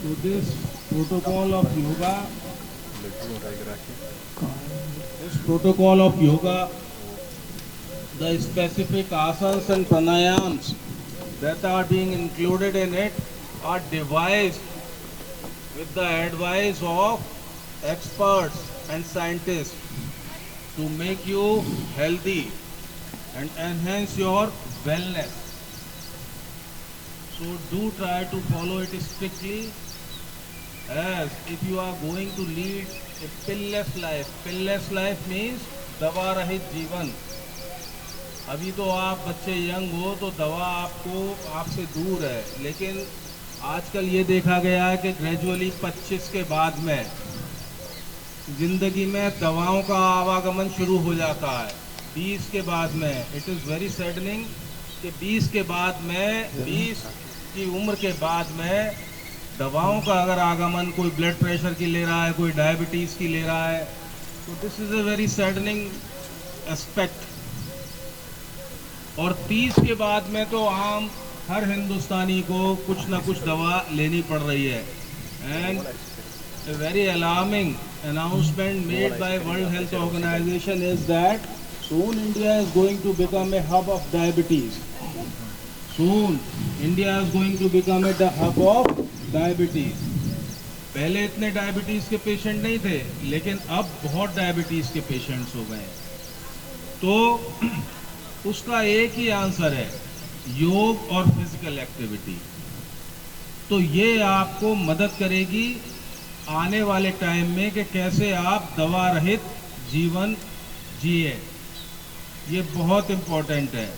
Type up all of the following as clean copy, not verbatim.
So this protocol of yoga, the specific asanas and pranayams that are being included in it are devised with the advice of experts and scientists to make you healthy and enhance your wellness. So do try to follow it strictly, as if you are going to lead a pillless life means दवा रहित जीवन. अभी तो आप बच्चे young हो तो दवा आपको आपसे दूर है, लेकिन आजकल ये देखा गया है कि ग्रेजुअली 25 के बाद में जिंदगी में दवाओं का आवागमन शुरू हो जाता है. 20 के बाद में इट इज़ वेरी सैडनिंग कि 20 के बाद में 20 की उम्र के बाद में दवाओं का अगर आगमन, कोई ब्लड प्रेशर की ले रहा है, कोई डायबिटीज़ की ले रहा है, तो this is a very saddening aspect. और 30 के बाद में तो आम हर हिंदुस्तानी को कुछ ना कुछ दवा लेनी पड़ रही है. And a very alarming announcement made by World Health Organization is that soon India is going to become a hub of diabetes. Soon India is going to become a hub of diabetes. पहले इतने diabetes के patient नहीं थे, लेकिन अब बहुत diabetes के patients हो गए. तो उसका एक ही आंसर है, योग और फिजिकल एक्टिविटी. तो ये आपको मदद करेगी आने वाले टाइम में कि कैसे आप दवा रहित जीवन जिए. ये बहुत इम्पोर्टेंट है.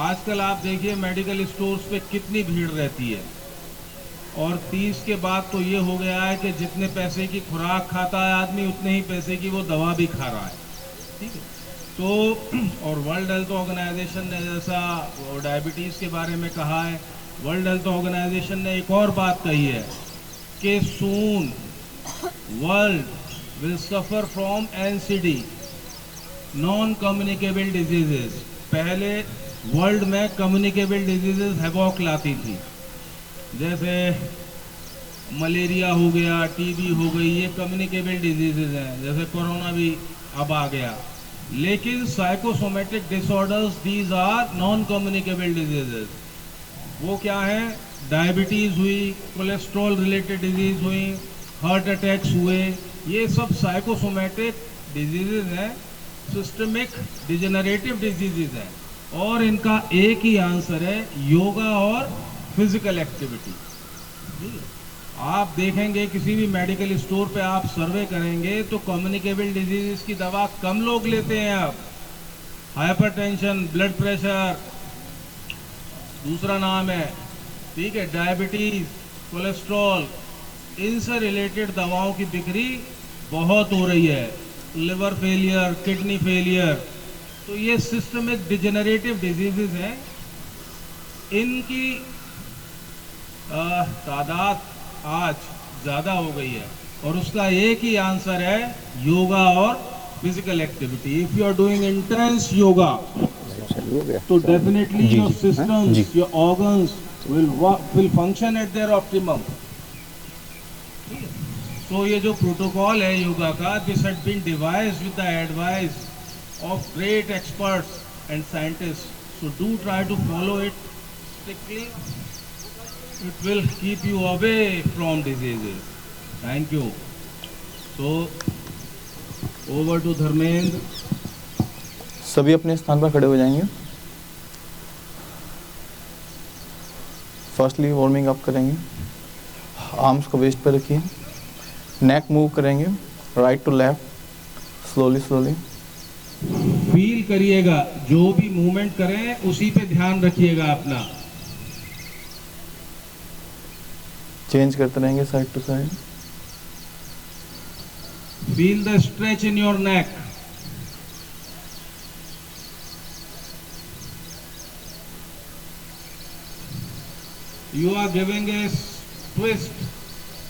आजकल आप देखिए मेडिकल स्टोर्स पे कितनी भीड़ रहती है, और 30 के बाद तो ये हो गया है कि जितने पैसे की खुराक खाता है आदमी, उतने ही पैसे की वो दवा भी खा रहा है. ठीक है. तो और वर्ल्ड हेल्थ ऑर्गेनाइजेशन ने जैसा डायबिटीज़ के बारे में कहा है, वर्ल्ड हेल्थ ऑर्गेनाइजेशन ने एक और बात कही है कि soon world will suffer from NCD, non communicable diseases. पहले वर्ल्ड में कम्युनिकेबल डिजीजेस हैवॉक लाती थी, जैसे मलेरिया हो गया, TB हो गई, ये कम्युनिकेबल डिजीजेस हैं. जैसे कोरोना भी अब आ गया. लेकिन psychosomatic disorders, these are non communicable diseases. वो क्या है? डायबिटीज़ हुई, कोलेस्ट्रॉल रिलेटेड डिजीज़ हुई, हार्ट अटैक्स हुए, ये सब साइकोसोमेटिक डिजीजेज हैं, सिस्टमिक डिजेनरेटिव डिजीजेज हैं. और इनका एक ही आंसर है, योगा और फिजिकल एक्टिविटी. आप देखेंगे किसी भी मेडिकल स्टोर पे आप सर्वे करेंगे तो कम्युनिकेबल डिजीजेस की दवा कम लोग लेते हैं. अब हाइपरटेंशन, ब्लड प्रेशर दूसरा नाम है, ठीक है, डायबिटीज, कोलेस्ट्रॉल, इनसे रिलेटेड दवाओं की बिक्री बहुत हो रही है. लिवर फेलियर, किडनी फेलियर, तो ये सिस्टमिक डिजेनरेटिव डिजीजेस हैं. इनकी तादाद आज ज़्यादा हो गई है, और उसका एक ही आंसर है, योगा और physical activity. If you are doing intense yoga तो definitely your systems, your organs will function at their optimum. So ये जो प्रोटोकॉल है योगा का, this had been devised with the advice of great experts and scientists. So do try to follow it strictly. It will keep you away from diseases. Thank you. So over to Dharmendra. सभी अपने स्थान पर खड़े हो जाएंगे. Firstly warming up करेंगे. Arms को waist पर रखिए. नेक मूव करेंगे right to left, slowly slowly. Feel करिएगा, जो भी मूवमेंट करें उसी पे ध्यान रखिएगा अपना. चेंज करते रहेंगे side to side. Feel the stretch in your neck. You are giving a twist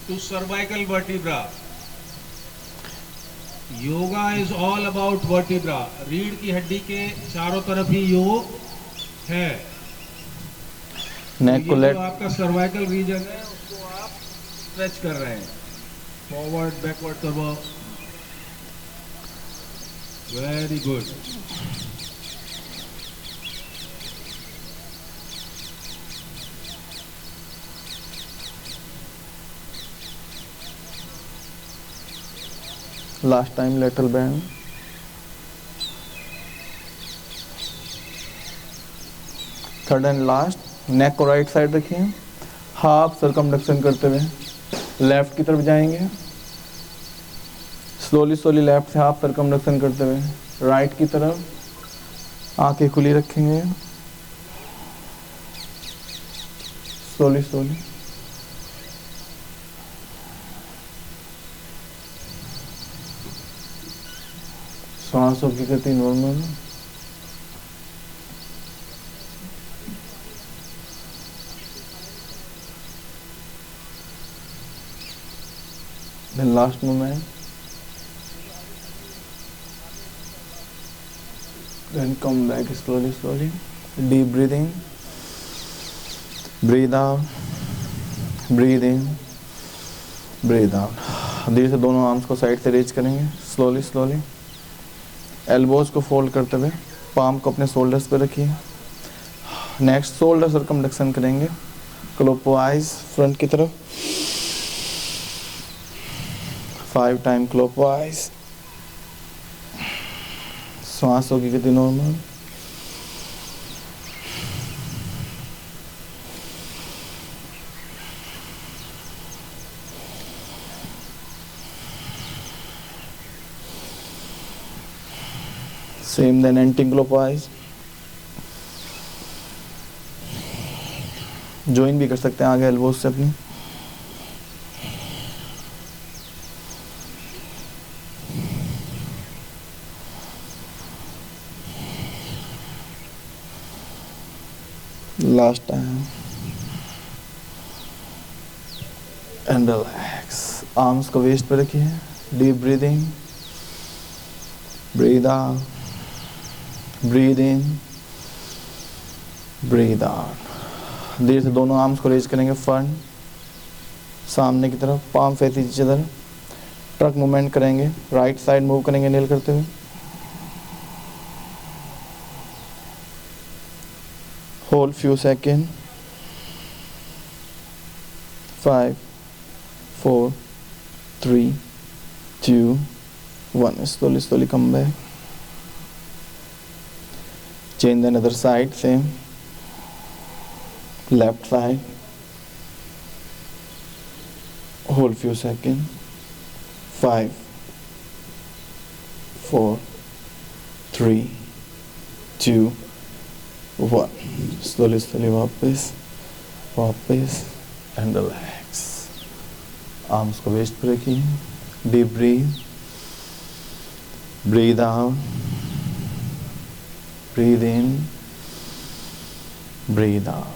to cervical vertebra. Yoga is all about vertebra. रीढ़ की हड्डी के चारों तरफ ही योग है. नेक को लेट. आपका सर्वाइकल रीजन है, उसको आप स्ट्रेच कर रहे हैं, फॉरवर्ड बैकवर्ड करो, very good. Last time lateral bend. Third and last, neck को राइट साइड रखिए, हाफ सर्कमडक्शन करते हुए लेफ्ट की तरफ जाएंगे, स्लोली स्लोली लेफ्ट से हाफ सर्कमडक्शन करते हुए राइट की तरफ, आंखें खुली रखेंगे, स्लोली स्लोली। सांसों की गति normal. Then last moment. Then come back slowly, slowly. Deep breathing. Breathe out. Breathe in. Breathe out. धीरे से दोनों आर्म्स को साइड से रेज करेंगे, स्लोली स्लोली। एल्बोज को फोल्ड करते हुए पाम को अपने शोल्डर्स पे रखिए। नेक्स्ट शोल्डर सर्कमडक्शन करेंगे, क्लॉकवाइज फ्रंट की तरफ, 5 टाइम क्लॉकवाइज। सांसों की गति normal. Same then anti clockwise. Join भी कर सकते हैं आगे एल्बोज से अपनी। Last time and relax. Arms को वेस्ट पे रखिए, deep breathing, breathe out, breathe in, breathe out. धीरे से दोनों आर्म्स को रेज करेंगे फ्रंट, सामने की तरफ, palm face each other. Truck movement करेंगे, राइट साइड मूव करेंगे नेल करते हुए। Hold few seconds. 5, 4, 3, 2, 1. Slowly, slowly come back. Change the another side. Same. Left side. Hold few seconds. 5, 4, 3, 2, 1. Slowly, slowly वापस and relax. Arms को waist पे रखिए, deep breath, breathe out, breathe in, breathe out.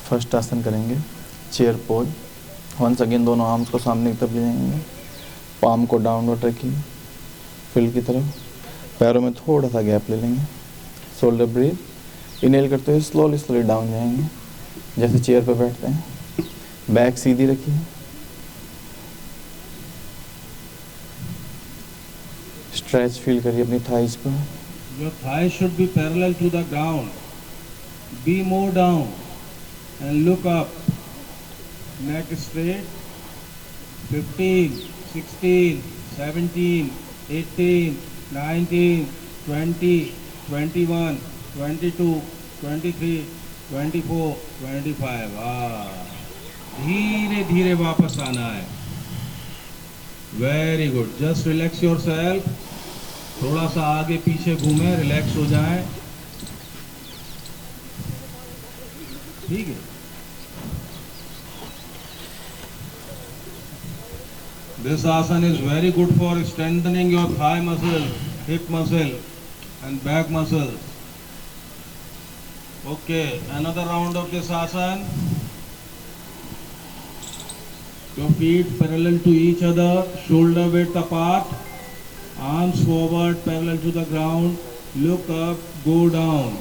First आसन करेंगे chair pose. Once again दोनों arms को सामने की तरफ ले जाएंगे, पाम को डाउनवर्ड रखिए फील्ड की तरफ, पैरों में थोड़ा सा गैप ले लेंगे। शोल्डर ब्रीथ, इनहेल करते हुए स्लोली स्लोली डाउन जाएंगे, जैसे चेयर पर बैठते हैं। बैक सीधी रखिए, स्ट्रेच फील करिए अपनी थाइज पर। Your thighs should be parallel to the ground. Be more down and look up. Neck straight. 15, 16, 17, 18, 19, 20, 21, 22, 23, 24, 25. धीरे धीरे वापस आना है। Very good. Just relax your self. थोड़ा सा आगे पीछे घूमे, रिलैक्स हो जाए। ठीक है। This asana is very good for strengthening your thigh muscle, hip muscle and back muscles. Okay, another round of this asana. Your feet parallel to each other, shoulder width apart, arms forward parallel to the ground, look up, go down.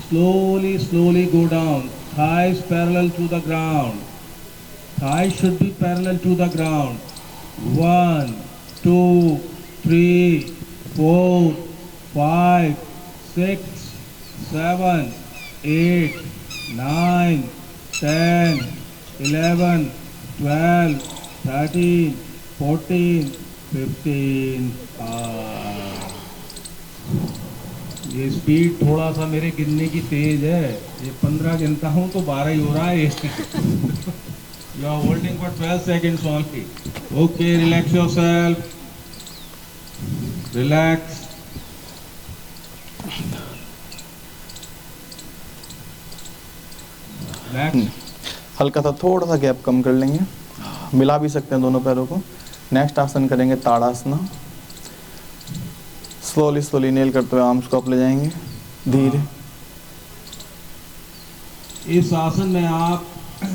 Slowly, slowly go down, thighs parallel to the ground. Thighs should be parallel to the ground. 1, 2, 3, 4, 5, 6, 7, 8, 9, 10, 11, 12, 13, 14, 15. ये speed थोड़ा सा मेरे गिनने की तेज है, ये 15 गिनता हूँ तो 12 ही हो रहा है। You are holding for 12 seconds only. Okay, relax yourself. Relax. Next. हल्का सा थोड़ा सा गैप कम कर लेंगे, मिला भी सकते हैं दोनों पैरों को। नेक्स्ट आसन करेंगे ताड़ासना। स्लोली स्लोली नेल करते हुए आर्म्स को अप ले जाएंगे धीरे। इस आसन में आप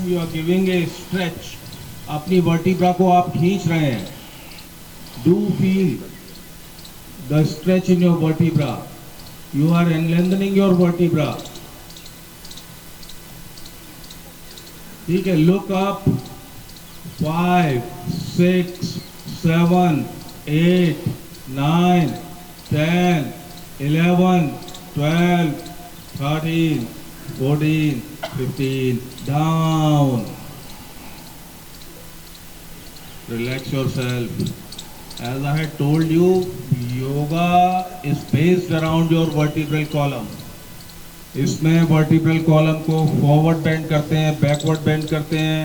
you are giving a stretch, अपनी वर्टिब्रा को आप खींच रहे हैं। Do feel the stretch in your vertebra, you are lengthening your vertebra. ठीक है, look up. 5, 6, 7, 8, 9, 10, 11, 12, 13, 14, 15. Down. Relax yourself. As I had told you, yoga is based around your vertebral column. इसमें vertebral column को forward bend करते हैं, backward bend करते हैं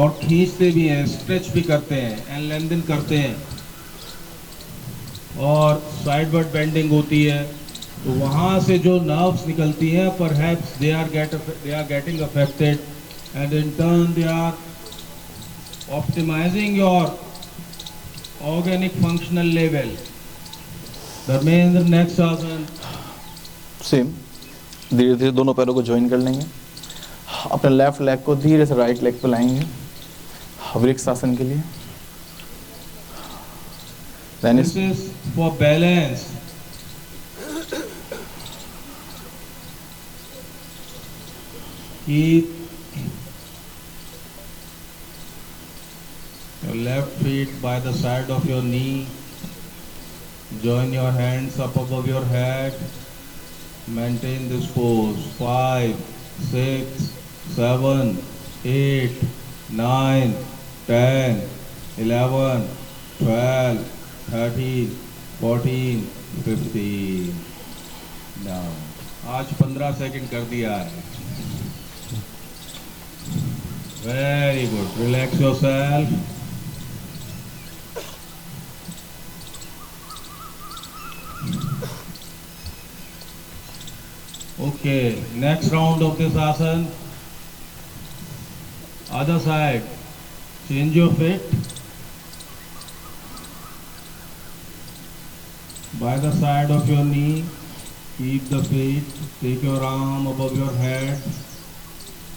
और खींचते भी हैं, स्ट्रेच भी करते हैं एंड लेंथन करते हैं, और साइडवर्ड बेंडिंग होती है। तो वहाँ से जो नर्व्स निकलती हैं, perhaps they are getting affected and in turn they are optimizing your organic functional level. Dharmendra, next asana. Same धीरे धीरे दोनों पैरों को ज्वाइन कर लेंगे। अपने लेफ्ट लेग को धीरे से राइट लेग पे लाएंगे वृक्ष आसन के लिए। This is for balance. Keep your left feet by the side of your knee. Join your hands up above your head. Maintain this pose. 5, 6, 7, 8, 9, 10, 11, 12, 13, 14, 15. Down. आज 15 सेकंड कर दिया है। Very good. Relax yourself. Okay, next round of this asana. Other side. Change your feet. By the side of your knee, keep the feet. Take your arm above your head.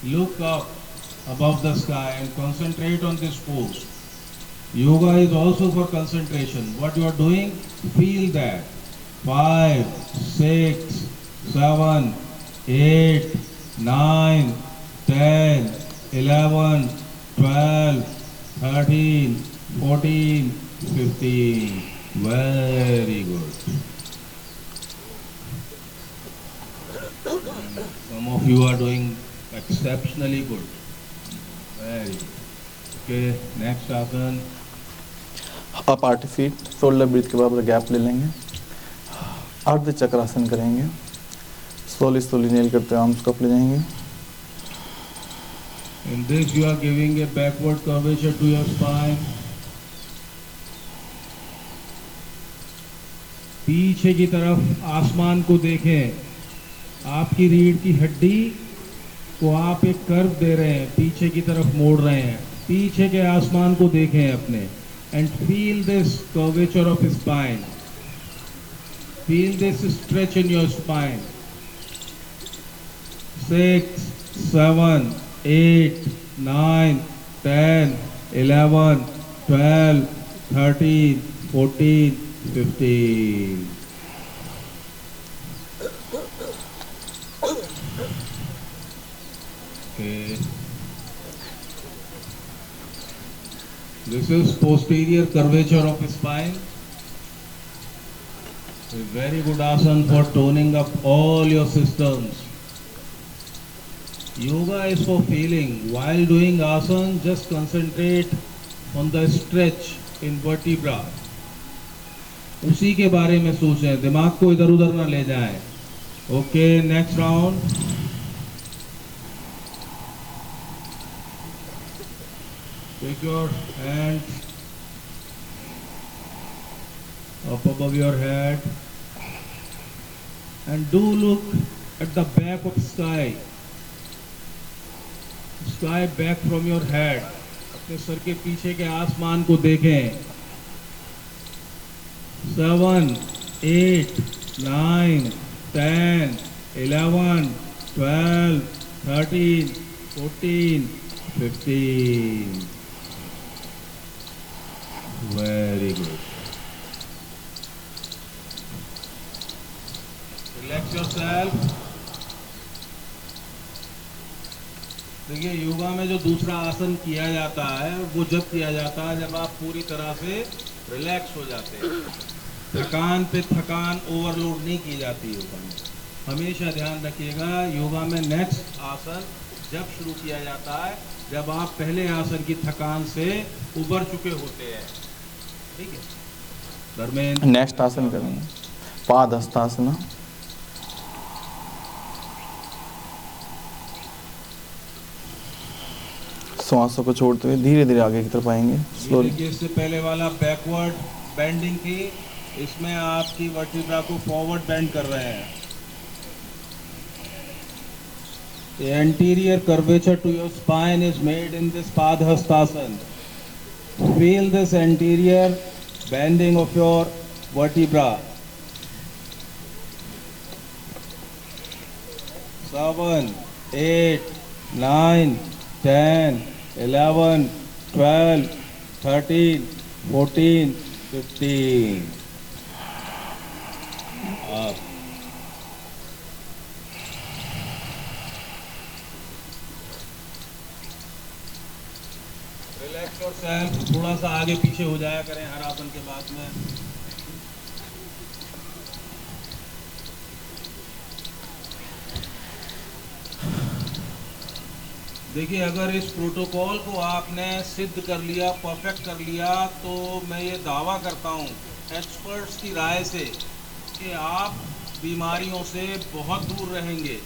Look up above the sky and concentrate on this pose. Yoga is also for concentration. What you are doing, feel that. 5, 6, 7, 8, 9, 10, 11, 12, 13, 14, 15. Very good. Some of you are doing exceptionally good. Very good. Okay, next asana. Up art feet, shoulder breath के बाद gap ले लेंगे। अर्ध चक्रासन करेंगे। Slowly slowly nail करते हुए arms को up ले जाएंगे। In this you are giving a backward curvature to your spine. पीछे की तरफ आसमान को देखें। आपकी रीढ़ की हड्डी को आप एक कर्व दे रहे हैं, पीछे की तरफ मोड़ रहे हैं। पीछे के आसमान को देखें अपने and feel this curvature of spine. Feel this stretch in your spine. 6, 7, 8, 9, 10, 11, 12, 13, 14, 15. Okay. This is posterior curvature of spine. A very good asana for toning up all your systems. Yoga is for feeling. While doing asana, just concentrate on the stretch in vertebra. उसी के बारे में सोचें, दिमाग को इधर उधर ना ले जाएं. Okay, next round. Take your hands up above your head and do look at the back of sky. Sky back from your head. अपने सर के पीछे के आसमान को देखें. 7, 8, 9, 10, 11, 12, 13, 14, 15. Very good. Relax yourself. देखिए, योगा में जो दूसरा आसन किया जाता है वो जब किया जाता है जब आप पूरी तरह से रिलैक्स हो जाते हैं. थकान पे थकान ओवरलोड नहीं की जाती योगा में. हमेशा ध्यान रखिएगा, योगा में नेक्स्ट आसन जब शुरू किया जाता है जब आप पहले आसन की थकान से उबर चुके होते हैं. ठीक है. धर्मेंद्र, नेक्स्ट आसन करेंगे पाद हस्तासना. श्वासों को छोड़ते हुए धीरे धीरे आगे की तरफ आएंगे. स्लोली. देखिए, इससे पहले वाला बैकवर्ड बेंडिंग थी, इसमें आपकी वर्टिब्रा को फॉरवर्ड बेंड कर रहे हैं. The anterior curvature to your spine is made in this Padhastasana. Feel this anterior bending of your vertebra. 7, 8, 9, 10, 11, 12, 13, 14, 15. Up. Relax yourself. थोड़ा सा आगे पीछे हो जाया करें हर आसन के बाद में. देखिए, अगर इस प्रोटोकॉल को आपने सिद्ध कर लिया, परफेक्ट कर लिया, तो मैं ये दावा करता हूँ एक्सपर्ट्स की राय से कि आप बीमारियों से बहुत दूर रहेंगे.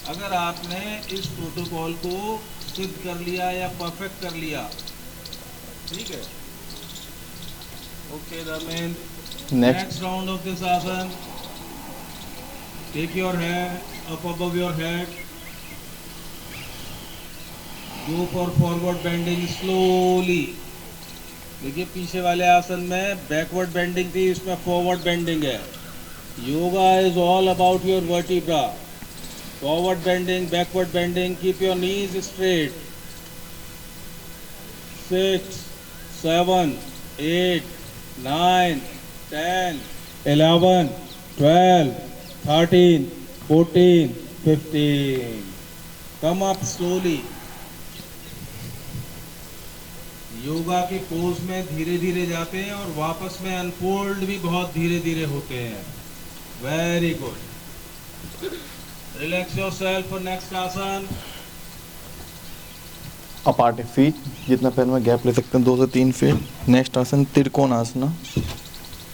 अगर आपने इस प्रोटोकॉल को सिद्ध कर लिया या परफेक्ट कर लिया. ठीक है. Okay Dharmendra, next round of this asana. Take your hand up above your head. Go for forward bending slowly. देखिए, पीछे वाले आसन में बैकवर्ड बेंडिंग थी, इसमें फॉरवर्ड बेंडिंग है. Yoga is all about your vertebra. Forward bending, backward bending. Keep your knees straight. 6, 7, 8, 9, 10, 11, 12, 13, 14, 15. Come up slowly. Yoga के pose में धीरे धीरे जाते हैं और वापस में अनफोल्ड भी बहुत धीरे धीरे होते हैं. Very good. Relax yourself for next आसन. अपार्ट फीट, जितना पैर में गैप ले सकते हैं 2 से 3 फीट. नेक्स्ट आसन त्रिकोण आसना.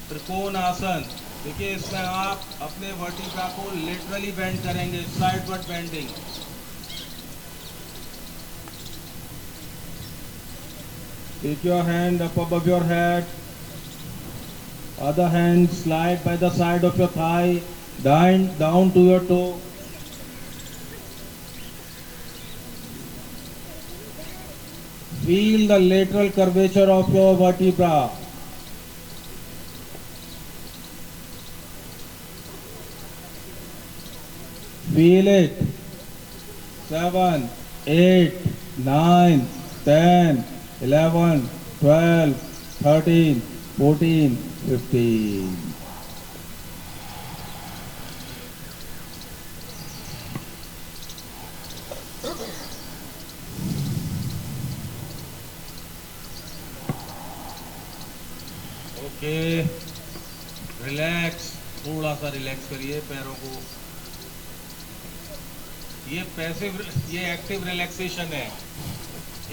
त्रिकोण आसन. देखिए, इसमें आप अपने वर्टिब्रा को लेटरली बेंड करेंगे, sideward bending. Take your hand up above your head. Other hand slide by the side of your thigh, down to your toe. Feel the lateral curvature of your vertebra. Feel it. 7, 8, 9, 10, 11, 12, 13, 14, 15. Okay, relax, थोड़ा सा relax करिए पैरों को। ये passive, ये active relaxation है।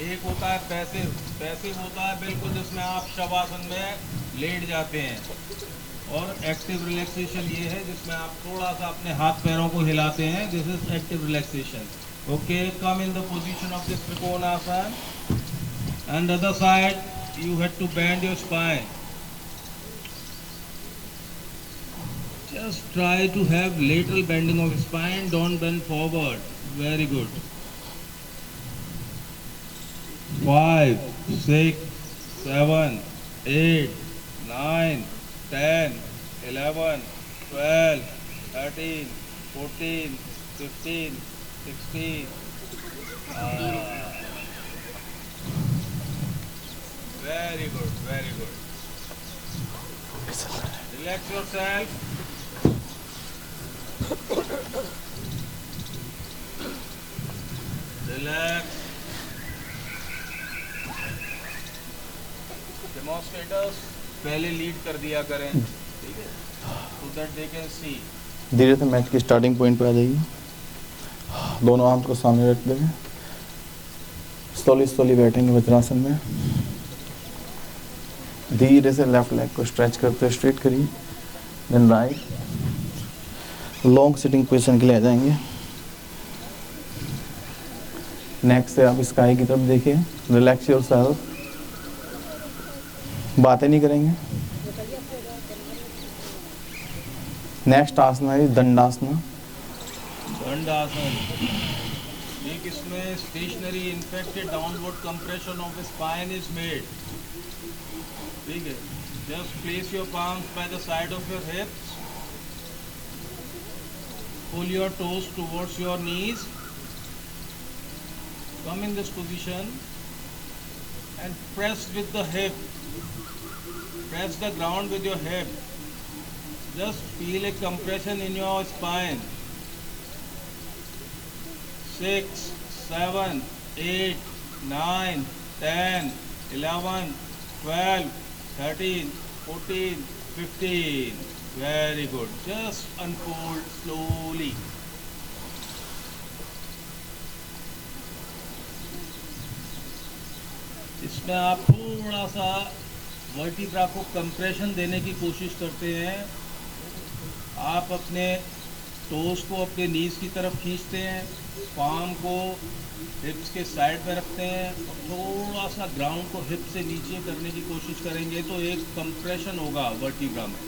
एक होता है पैसिव, पैसिव होता है बिल्कुल जिसमें आप शवासन में लेट जाते हैं, और एक्टिव रिलैक्सेशन ये है जिसमें आप थोड़ा सा अपने हाथ पैरों को हिलाते हैं। This is active relaxation. Okay, come in the position of this trikonasana, and other side you have to bend your spine. Just try to have lateral bending of spine, don't bend forward. Very good. 5, 6, 7, 8, 9, 10, 11, 12, 13, 14, 15, 16. Very good, very good. Relax yourself. Relax. Demonstrators पहले lead कर दिया करें, ठीक है, so that they can see. धीरे से match की starting point पे आ जाइए। दोनों आर्म्स को सामने रख देंगे। स्लोली बैठेंगे वज्रासन में। धीरे से लेफ्ट लेग को स्ट्रेच करते हुए स्ट्रेट करिए, then right. Long sitting position के लिए आ जाएंगे। नेक्स्ट से आप स्काई की तरफ देखिए। रिलैक्स योरसेल्फ, बातें नहीं करेंगे। नेक्स्ट आसना है दंडासना। दंडासन, एक इसमें stationary infected downward compression of the spine is made, ठीक है। Just place your palms by the side of your hips, pull your toes towards your knees, come in this position and press with the hip, press the ground with your hip, just feel a compression in your spine. 6, 7, 8, 9, 10, 11, 12, 13, 14, 15. Very good. Just unfold slowly. इसमें आप थोड़ा सा vertebra को compression देने की कोशिश करते हैं। आप अपने टोस को अपने नीज की तरफ खींचते हैं, पाम को हिप्स के साइड पे रखते हैं और थोड़ा सा ग्राउंड को हिप से नीचे करने की कोशिश करेंगे तो एक कंप्रेशन होगा वर्टिब्रा में।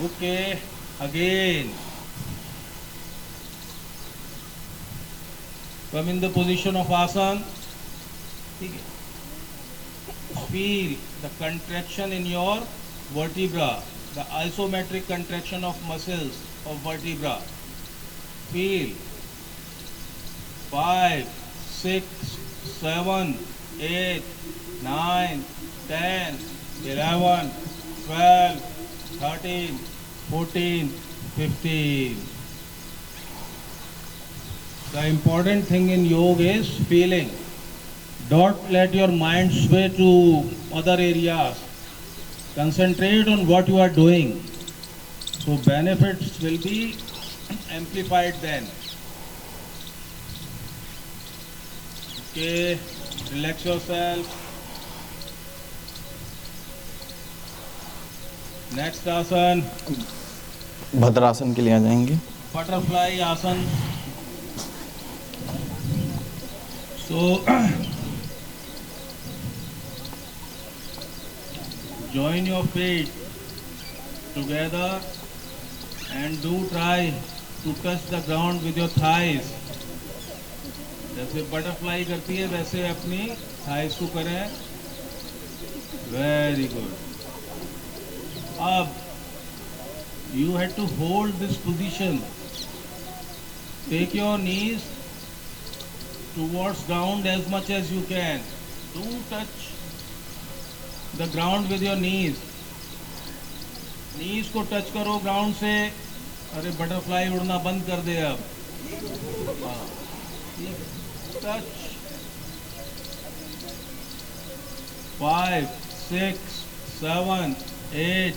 Okay, again come in the position of आसन, ठीक है। Feel the contraction in your vertebra, the isometric contraction of muscles of vertebra. Feel 5, 6, 7, 8, 9, 10, 11, 12, 13, 14, 15. The important thing in yoga is feeling. Don't let your mind sway to other areas. Concentrate on what you are doing. So benefits will be amplified then. Okay, relax yourself. Next asana bhadrasana के लिए आ जाएंगे। Butterfly आसन। So join your feet together and do try to touch the ground with your thighs. जैसे butterfly करती है वैसे अपनी थाइज को करें। Very good. अब you had to hold this position. Take your knees towards ground as much as you can. Don't touch the ground with your knees. Knees को touch करो ग्राउंड से। अरे बटरफ्लाई उड़ना बंद कर दे अब। Touch 5, 6, 7, 8,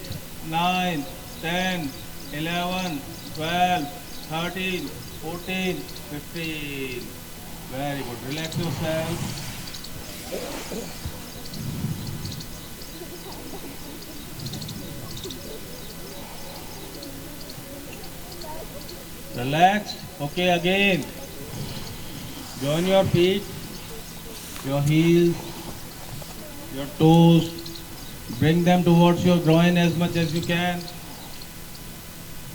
9, 10, 11, 12, 13, 14, 15. Very good. Relax yourself. Relaxed. Okay, again. Join your feet, your heels, your toes. Bring them towards your groin as much as you can.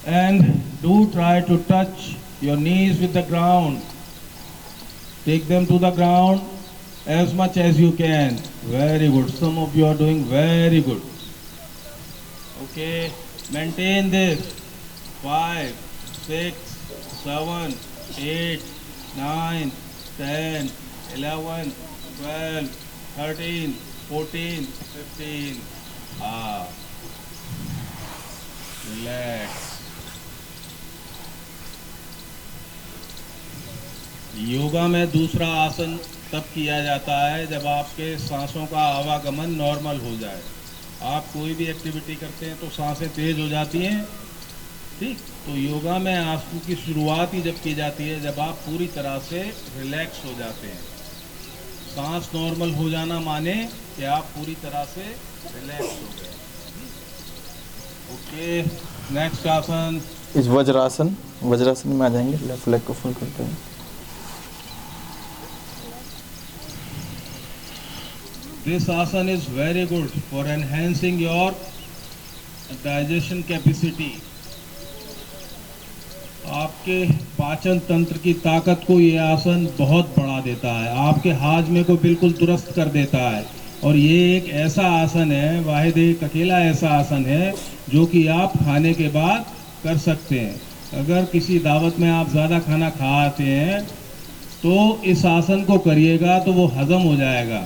And do try to touch your knees with the ground. Take them to the ground as much as you can. Very good. Some of you are doing very good. Okay, maintain this. 5, 6, 7, 8, 9, 10, 11, 12, 13, 14, 15. Relax. Yoga में दूसरा आसन तब किया जाता है जब आपके सांसों का आवागमन नॉर्मल हो जाए। आप कोई भी एक्टिविटी करते हैं तो सांसें तेज हो जाती हैं, ठीक। तो योगा में आसन की शुरुआत ही जब की जाती है जब आप पूरी तरह से रिलैक्स हो जाते हैं। सांस नॉर्मल हो जाना माने कि आप पूरी तरह से रिलैक्स हो गए। ओके, नेक्स्ट आसन इस वज्रासन। वज्रासन में आ जाएंगे, लेफ्ट लेग को फुल करते हैं। This asana is very good for enhancing your digestion capacity. आपके पाचन तंत्र की ताकत को ये आसन बहुत बढ़ा देता है, आपके हाजमे को बिल्कुल दुरुस्त कर देता है। और ये एक ऐसा आसन है, वाहिद एक अकेला ऐसा आसन है जो कि आप खाने के बाद कर सकते हैं। अगर किसी दावत में आप ज़्यादा खाना खाते हैं तो इस आसन को करिएगा तो वो हजम हो जाएगा।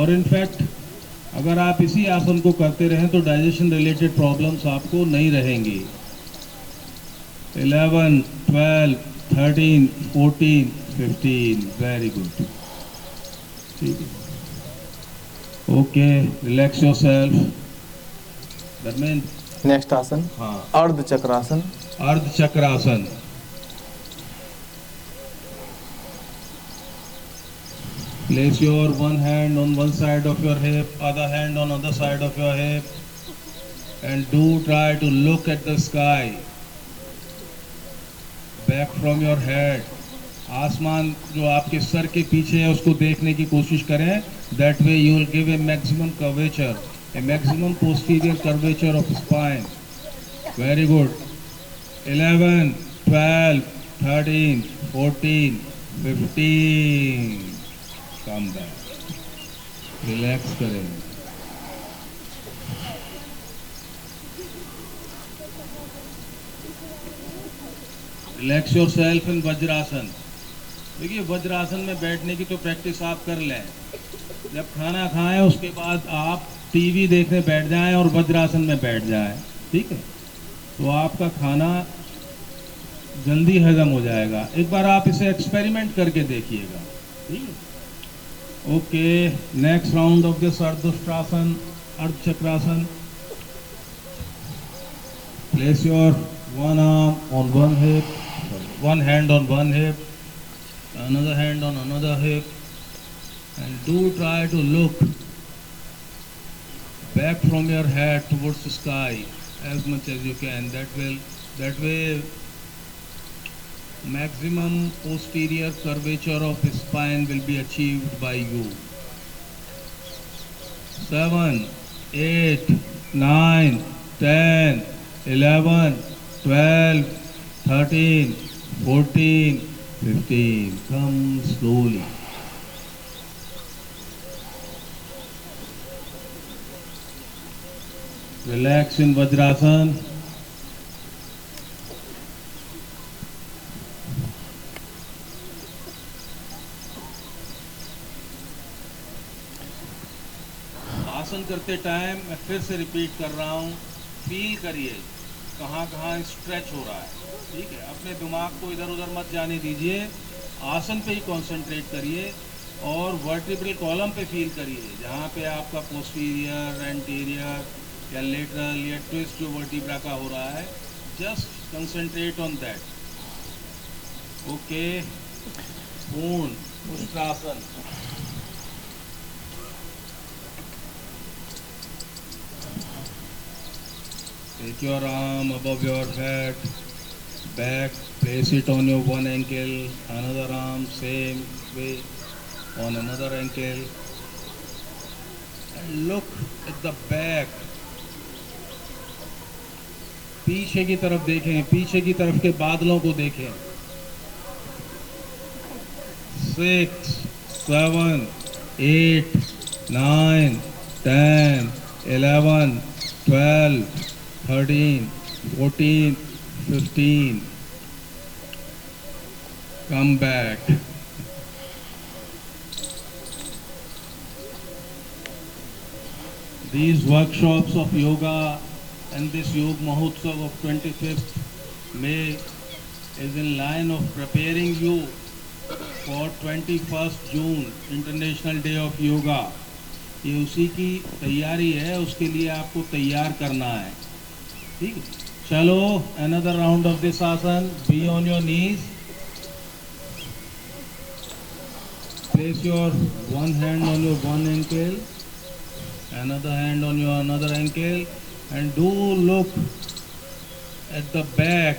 और इनफैक्ट अगर आप इसी आसन को करते रहें तो डाइजेशन रिलेटेड प्रॉब्लम्स आपको नहीं रहेंगी। 11, 12, 13, 14, 15. Very good. ठीक है, okay, relax yourself. Dharmendra, next आसन, हाँ, अर्ध चक्रासन। अर्ध चक्रासन। Place your one hand on one side of your hip, other hand on other side of your hip, and do try to look at the sky back from your head. आसमान जो आपके sir के पीछे है उसको देखने की कोशिश करें। That way you will give a maximum curvature, a maximum posterior curvature of spine. Very good. 11, 12, 13, 14, 15. Calm down. Relax करें। Relax yourself in vajrasana. देखिए, वज्रासन में बैठने की तो प्रैक्टिस आप कर लें। जब खाना खाएं उसके बाद आप टीवी देखने बैठ जाएं और वज्रासन में बैठ जाएं, ठीक है, तो आपका खाना जल्दी हजम हो जाएगा। एक बार आप इसे एक्सपेरिमेंट करके देखिएगा, ठीक है। Okay, next round of this Ardhashtrasan, Ardha Chakrasan. Place your one arm on one hip, one hand on one hip, another hand on another hip, and do try to look back from your head towards the sky as much as you can. That way maximum posterior curvature of the spine will be achieved by you. 7, 8, 9, 10, 11, 12, 13, 14, 15. Come slowly. Relax in Vajrasan. आसन करते time मैं फिर से repeat कर रहा हूँ, feel करिए कहाँ कहाँ स्ट्रेच हो रहा है, ठीक है। अपने दिमाग को इधर उधर मत जाने दीजिए, आसन पे ही कंसंट्रेट करिए और वर्टिब्रल कॉलम पे फील करिए, जहाँ पे आपका पोस्टीरियर, एंटीरियर या लेटरल या ट्विस्ट जो वर्टिब्रा का हो रहा है, just concentrate on that. Okay, पूर्ण Ushtrasana. Take your arm above your head, back, place it on your one ankle, another arm same way on another ankle, and look at the back. पीछे की तरफ देखें, पीछे की तरफ के बादलों को देखें। 6, 7, 8, 9, 10, 11, 12, 13, 14, 15. Come back. These workshops of yoga and this Yog Mahotsav of 25th May is in line of preparing you for 21st June, International Day of Yoga. ये उसी की तैयारी है, उसके लिए आपको तैयार करना है, ठीक है। चलो, another round of this आसन. Be on your knees. Place your one hand on your one ankle, another hand on your another ankle, and do look at the back.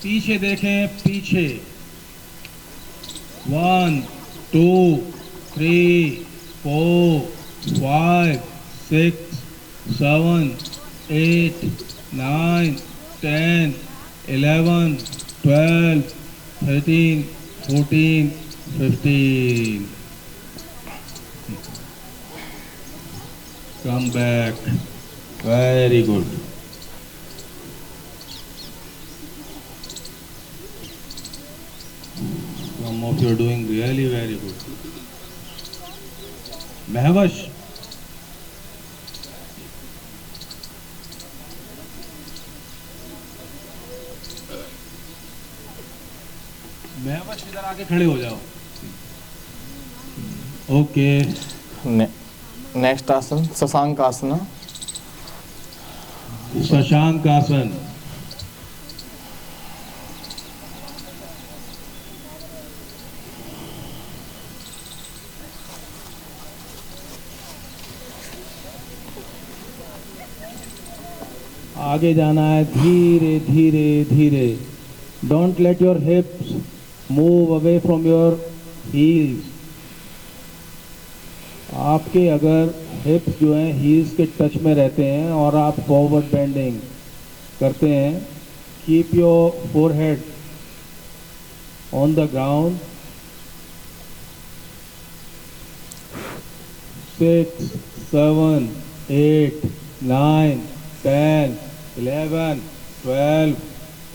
पीछे देखें, पीछे। 1, 2, 3, 4, 5, 6, 7, 8, 9, 10, 11, 12, 13, 14, 15. Come back. Very good. Some of you are doing really very good. Mahavash. Mahvash, इधर आके खड़े हो जाओ। Okay. Next आसन शशांक आसन। शशांक आसन। आगे जाना है धीरे धीरे धीरे। Don't let your hips move away from your heels. आपके अगर हिप्स जो हैं हील्स के टच में रहते हैं और आप फॉरवर्ड बेंडिंग करते हैं, keep your forehead on the ground. 6, 7, 8, 9, 10, 11, 12,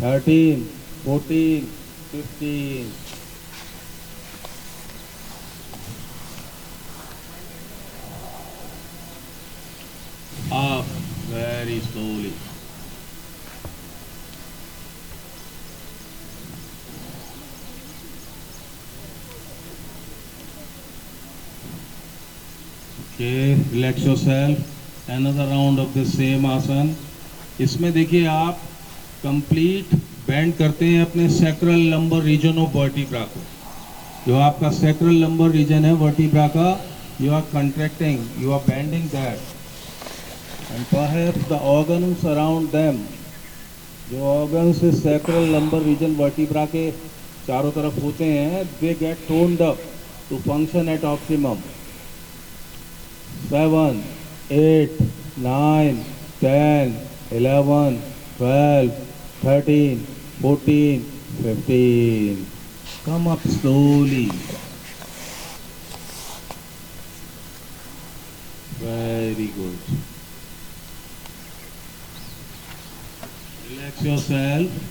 13, 14, 15. Up very slowly. Okay, relax yourself. Another round of the same आसन. इसमें देखिए आप कंप्लीट बेंड करते हैं अपने sacral lumbar region of vertebra को। जो आपका सैक्रल लंबर रीजन है वर्टिब्रा का, you are contracting, you are bending that, and perhaps the organs around them, जो ऑर्गन्स इस सैक्रल लंबर रीजन वर्टिब्रा के चारों तरफ होते हैं, they get toned up to function at optimum. 7, 8, 9, 10, 11, 12, 13, 14, 15. Come up slowly. Very good. Relax yourself.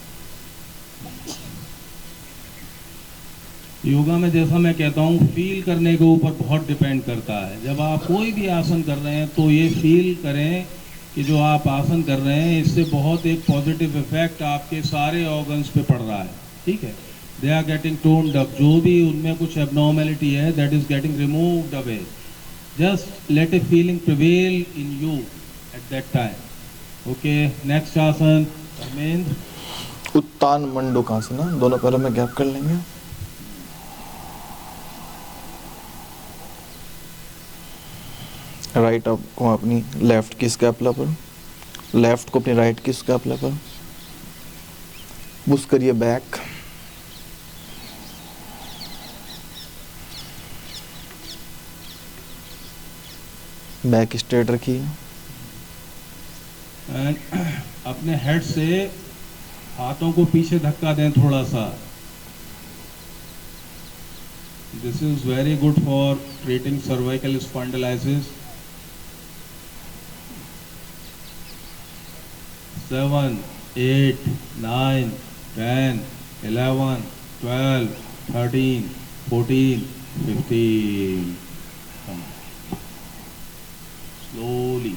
Yoga में जैसा मैं कहता हूँ, फील करने के ऊपर बहुत डिपेंड करता है। जब आप कोई भी आसन कर रहे हैं तो ये फील करें कि जो आप आसन कर रहे हैं इससे बहुत एक पॉजिटिव इफेक्ट आपके सारे ऑर्गन्स पे पड़ रहा है, ठीक है। They are getting toned up. जो भी उनमें कुछ एबनॉर्मेलिटी है, that is getting removed away. Just let a feeling prevail in you at that time. Okay, next आसन धर्मेंद्र. उत्तान मंडूकासन. दोनों पैरों में गैप कर लेंगे. राइट अप को अपनी लेफ्ट की स्कैपुला पर, लेफ्ट को अपनी राइट की स्कैपुला पर. पुश करिए बैक. बैक स्ट्रेट रखिए. एंड अपने हेड से हाथों को पीछे धक्का दें थोड़ा सा. This is very good for treating cervical spondylosis. 7, 8, 9, 10, 11, 12, 13, 14, 15. Come on. Slowly.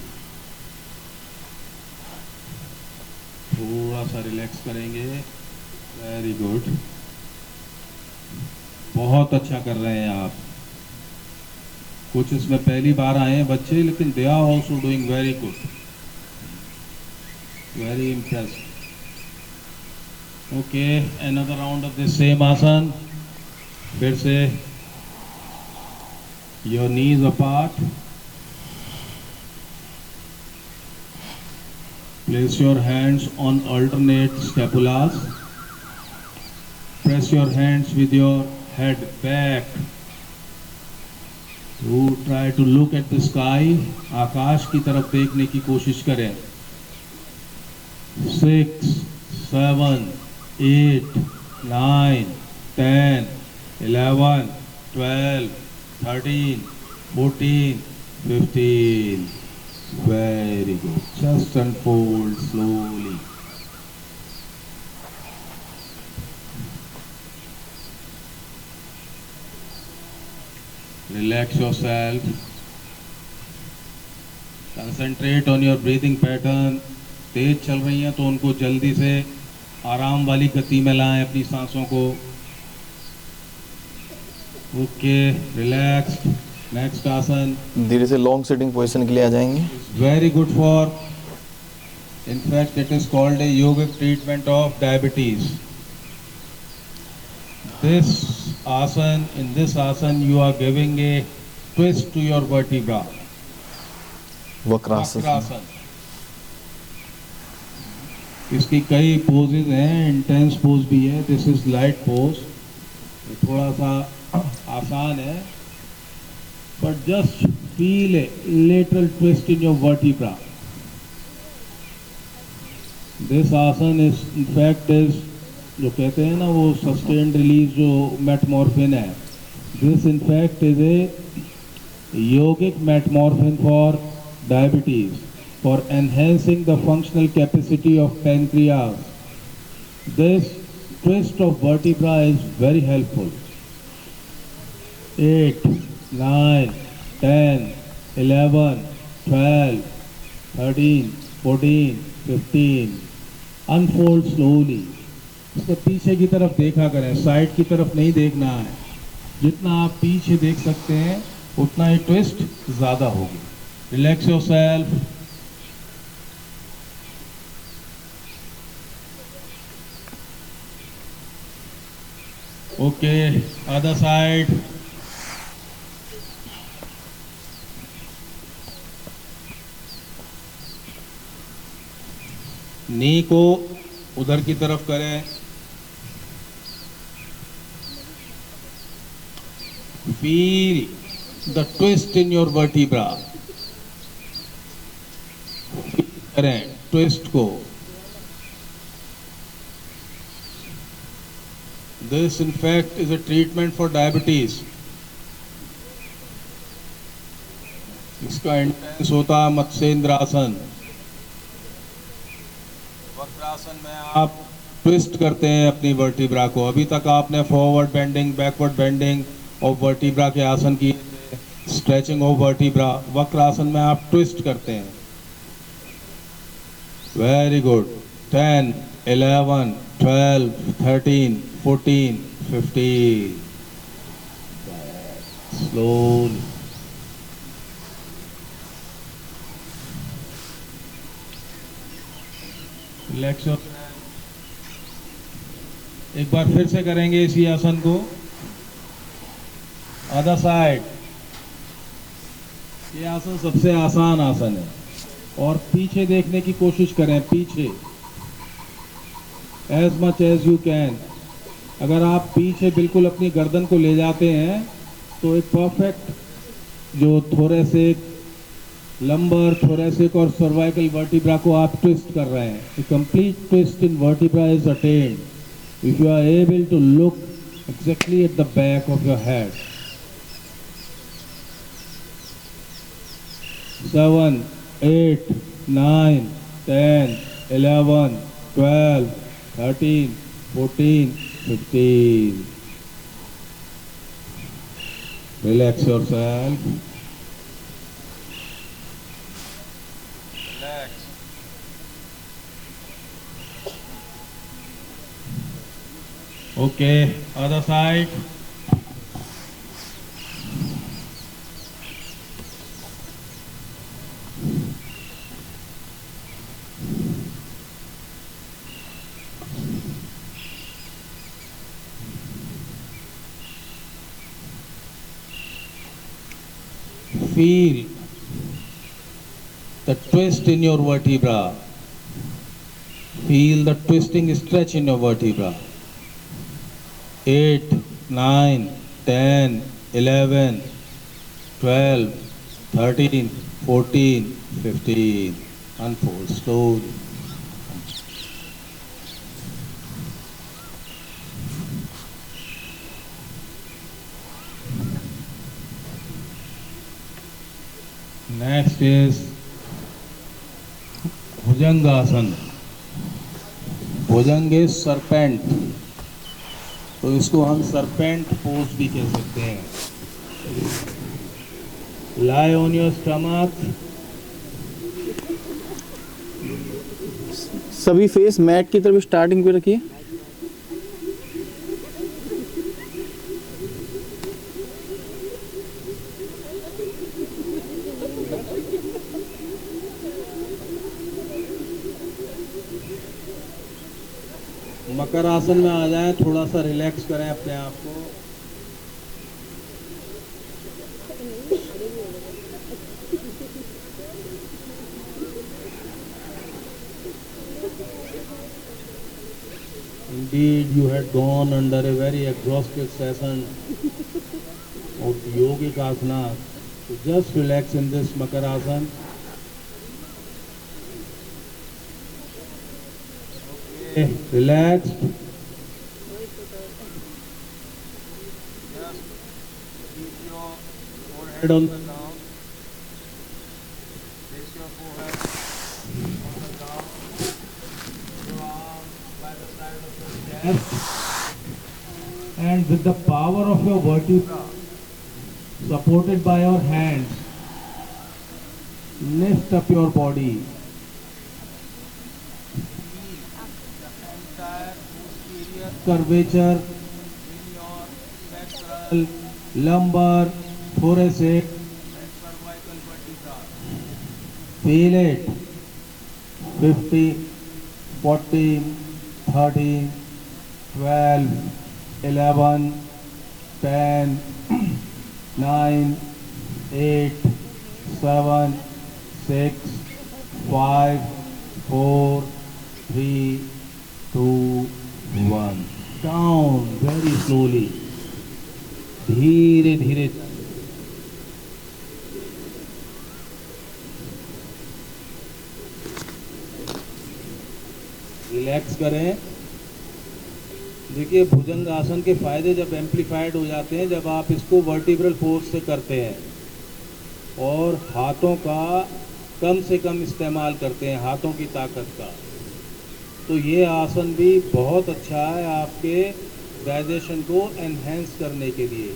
थोड़ा सा रिलैक्स करेंगे. Very good. बहुत अच्छा कर रहे हैं आप. कुछ इसमें पहली बार आए हैं बच्चे, लेकिन they are also doing very good. Very impressed. Okay, another round of this same asan. फिर से your knees apart. Place your hands on alternate scapulas. Press your hands with your head back. You try to look at the sky. आकाश की तरफ देखने की कोशिश करें. 6, 7, 8, 9, 10, 11, 12, 13, 14, 15. Very good. Just unfold slowly. Relax yourself. Concentrate on your breathing pattern. तेज चल रही हैं तो उनको जल्दी से आराम वाली गति में लाएं अपनी सांसों को. Okay, relaxed. नेक्स्ट आसन. धीरे से लॉन्ग सिटिंग पोजीशन के लिए आ जाएंगे. Very good for, in fact it is called a yogic treatment of diabetes. This asana, in this asana you are giving a twist to your vertebra. Vakrasana. इसकी कई पोजेज हैं. इंटेंस पोज भी है. This is light pose. थोड़ा सा आसान है, but just feel a lateral twist in your vertebra. This asana is in fact is, जो कहते हैं ना वो सस्टेन्ड रिलीज जो मेटमॉर्फिन है, this in fact is a yogic metformin for diabetes, for enhancing the functional capacity of pancreas. This twist of vertebra is very helpful. 8, 9, 10, 11, 12, 13, 14, 15. Unfold slowly. इसको पीछे की तरफ देखा करें, साइड की तरफ नहीं देखना है. जितना आप पीछे देख सकते हैं उतना ही ट्विस्ट ज़्यादा होगी. Relax yourself. Okay, other side. नी को उधर की तरफ करें. Feel the twist in your vertebra. करें ट्विस्ट को. This in fact is a treatment for diabetes. इसका इंटेंस होता है मत्स्येंद्रासन. वक्रासन में आप ट्विस्ट करते हैं अपनी वर्टिब्रा को. अभी तक आपने फॉरवर्ड बेंडिंग, बैकवर्ड बेंडिंग और वर्टिब्रा के आसन किए थे, स्ट्रेचिंग ऑफ वर्टिब्रा. वक्रासन में आप ट्विस्ट करते हैं. Very good. 10, 11, 12, 13, 14, 15. Slowly. Relax your. एक बार फिर से करेंगे इसी आसन को. Other side. ये आसन सबसे आसान आसन है और पीछे देखने की कोशिश करें. पीछे as much as you can. अगर आप पीछे बिल्कुल अपनी गर्दन को ले जाते हैं तो एक परफेक्ट जो थोरेसिक, लंबर, थोरेसिक और सर्वाइकल वर्टिब्रा को आप ट्विस्ट कर रहे हैं. A complete twist in vertebra is attend if you are able to look exactly at the back of your head. 7, 8, 9, 10, 11, 12, 13, 14, 15. Relax yourself. Relax. Okay, other side. Feel the twist in your vertebra. Feel the twisting stretch in your vertebra. 8, 9, 10, 11, 12, 13, 14, 15. Unfold slowly. Next is Bhujangasana. Bhujang is serpent. तो इसको हम serpent pose भी कह सकते हैं. Lie on your stomach. सभी face mat की तरफ स्टार्टिंग पे रखिए. मकर आसन में आ जाएं. थोड़ा सा रिलैक्स करें अपने आप को. Indeed, you had gone under a very exhaustive session of yogic asana. So just relax in this Makar Asana. Okay, relaxed. Just keep your forehead on the ground. Place your forehead on the ground. Your arms by the side of your chest. And with the power of your vertebra, supported by your hands, lift up your body. Curvature in your sacral, lumbar, thoracic and cervical vertebra. Feel it. 15, 14, 13, 12, 11, 10, 9, 8, 7, 6, 5, 4, 3, 2, 1. Down very slowly. धीरे धीरे. Relax करें. देखिए भुजंग आसन के फायदे जब amplified हो जाते हैं, जब आप इसको वर्टिब्रल फोर्स से करते हैं और हाथों का कम से कम इस्तेमाल करते हैं, हाथों की ताकत का, तो ये आसन भी बहुत अच्छा है आपके डाइजेशन को एनहेंस करने के लिए.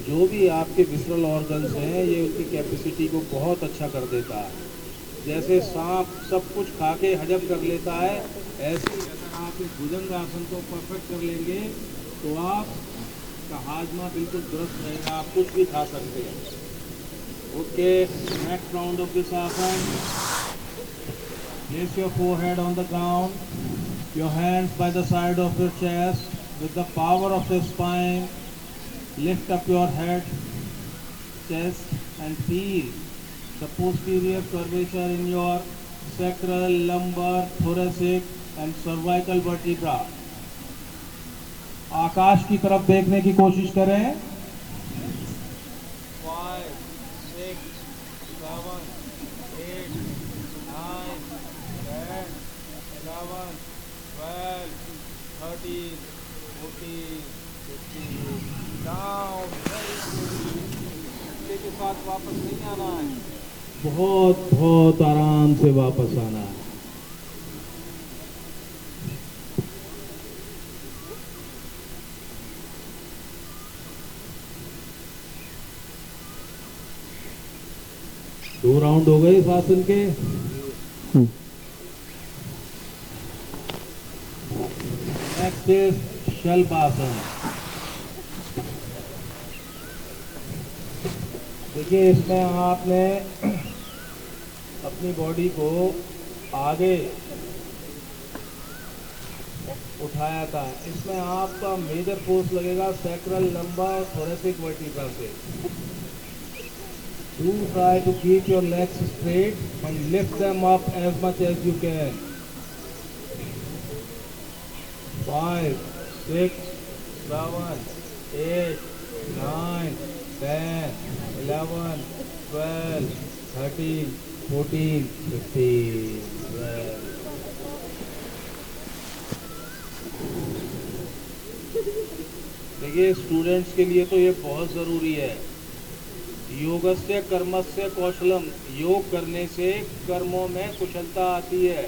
जो भी आपके विसरल ऑर्गन्स हैं ये उनकी कैपेसिटी को बहुत अच्छा कर देता है. जैसे सांप सब कुछ खा के हजम कर लेता है, ऐसे आप इस भुजंग आसन को परफेक्ट कर लेंगे तो आपका हाजमा बिल्कुल दुरुस्त रहेगा, आप कुछ भी खा सकते हैं। Okay, next round of this आसन। Place your forehead on the ground, your hands by the side of your chest. With the power of your spine, lift up your head, chest, and feel the posterior curvature in your sacral, lumbar, thoracic, and cervical vertebra. आकाश की तरफ देखने की कोशिश करें। 5, 6, 7, 8, 9, 10, 11, 12, 13, 14, 15, down। के साथ वापस नहीं आना है, बहुत बहुत आराम से वापस आना है। दो राउंड हो गए इस आसन के। नेक्स्ट इज शल्पासन। देखिए, इसमें आपने अपनी बॉडी को आगे उठाया था। इसमें आपका मेजर फोर्स लगेगा सैक्रल, लंबर, थोरेसिक वर्टिब्रा से। Do try to keep your legs straight and lift them up as much as you can. 5, 6, 7, 8, 9, 10, 11, 12, 13, 14, 15. देखिए, स्टूडेंट्स के लिए तो ये बहुत ज़रूरी है। योगस्य कर्मस्य कौशलम, योग करने से कर्मों में कुशलता आती है।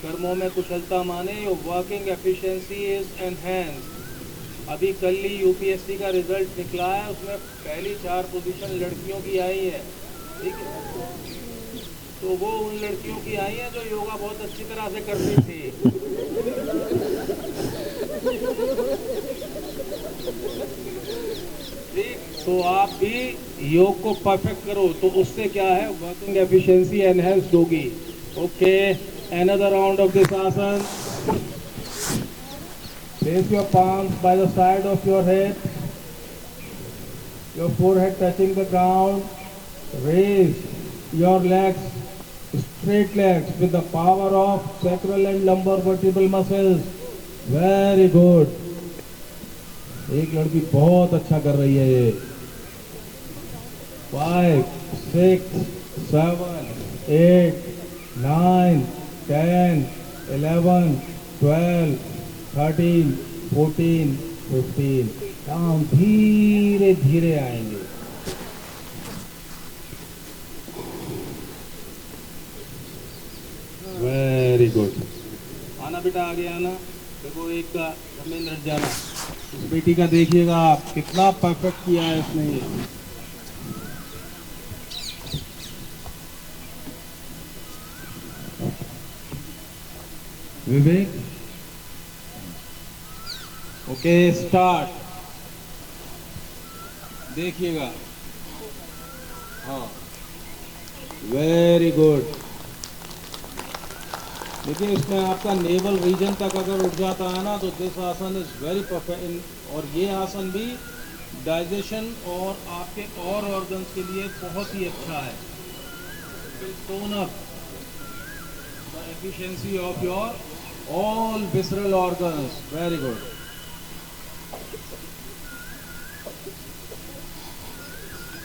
कर्मों में कुशलता माने your working efficiency is enhanced. अभी कल ही यूपीएससी का रिजल्ट निकला है, उसमें पहली 4 पोजीशन लड़कियों की आई है, ठीक है। तो वो उन लड़कियों की आई है जो योगा बहुत अच्छी तरह से करती थी। ठीक, तो आप भी योग को परफेक्ट करो, तो उससे क्या है, वर्किंग एफिशिएंसी एनहेंस्ड होगी। Okay, another round of this asan. Place your palms by the side of your head, your forehead touching the ground. Raise your legs, straight legs, with the power of sacral and lumbar vertebral muscles. Very good. एक लड़की बहुत अच्छा कर रही है ये। 5, 6, 7, 8, 9, 10, 11, 12, 13, 14, 15। Down, धीरे धीरे आएंगे। Very good. आना बेटा, आगे आना। देखो, एक का धर्मेंद्र हट जाना। इस बेटी का देखिएगा आप, कितना परफेक्ट किया है इसने ये। विवेक, ओके, स्टार्ट। देखिएगा, हाँ, वेरी गुड। देखिए, इसमें आपका नेवल रीजन तक अगर उठ जाता है ना, तो this asana is very perfect. और ये आसन भी डाइजेशन और आपके और ऑर्गन्स के लिए बहुत ही अच्छा है। Tone up the efficiency of your all visceral organs. Very good.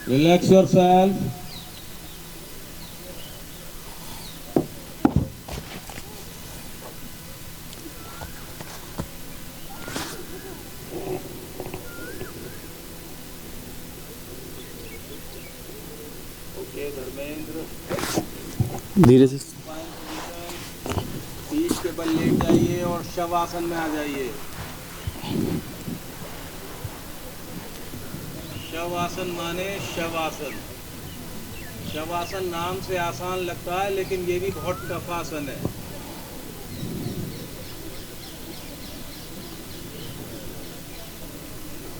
Relax yourself. Okay, Dharmendra, धीरे से पीठ के बल लेट जाइए और शवासन में आ जाइए। शवासन माने शवासन। शवासन नाम से आसान लगता है, लेकिन ये भी बहुत टफ आसन है।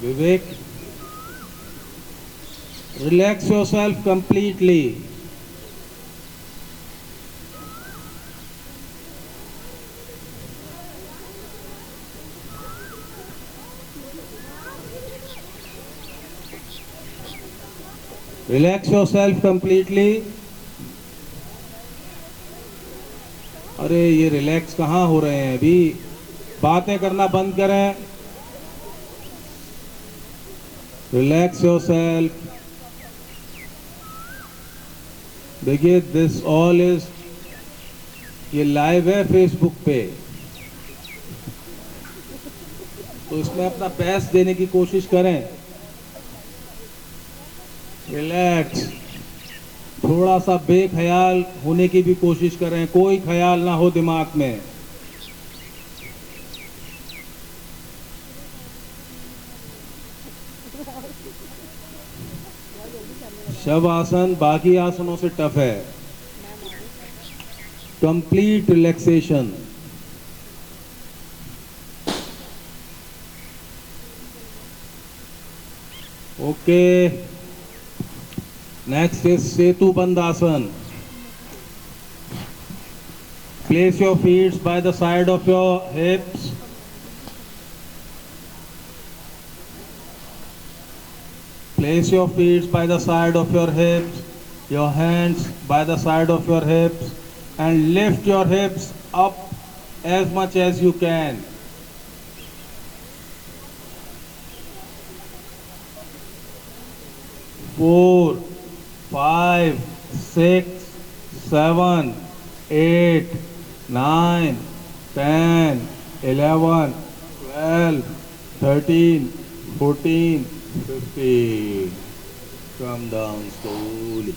Vivek, relax yourself completely. Relax yourself completely. अरे ये रिलैक्स कहाँ हो रहे हैं अभी? बातें करना बंद करें. Relax yourself. देखिए दिस ऑल इज, ये लाइव है फेसबुक पे, तो इसमें अपना बेस्ट देने की कोशिश करें. रिलैक्स, थोड़ा सा बेख्याल होने की भी कोशिश करें, कोई ख्याल ना हो दिमाग में. शव आसन बाकी आसनों से टफ है. Complete relaxation. Okay, next is setu bandhasana. Place your feets by the side of your hips. Place your feet by the side of your hips, your hands by the side of your hips, and lift your hips up as much as you can. Four, 5, 6, 7, 8, 9, 10, 11, 12, 13, 14, 15. Come down slowly.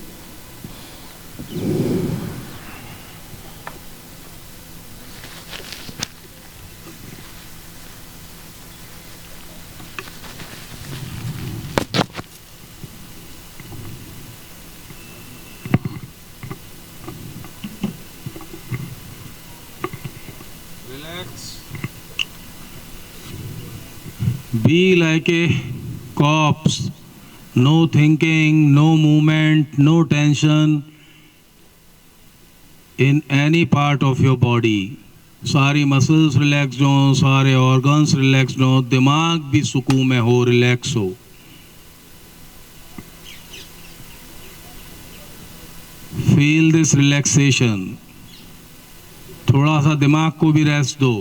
Relax. Be like a corpse. No thinking, no movement, no tension in any part of your body. सारी muscles relax हो, सारे organs relax हो, दिमाग भी सुकून में हो, relax हो. Feel this relaxation. थोड़ा सा दिमाग को भी रेस्ट दो.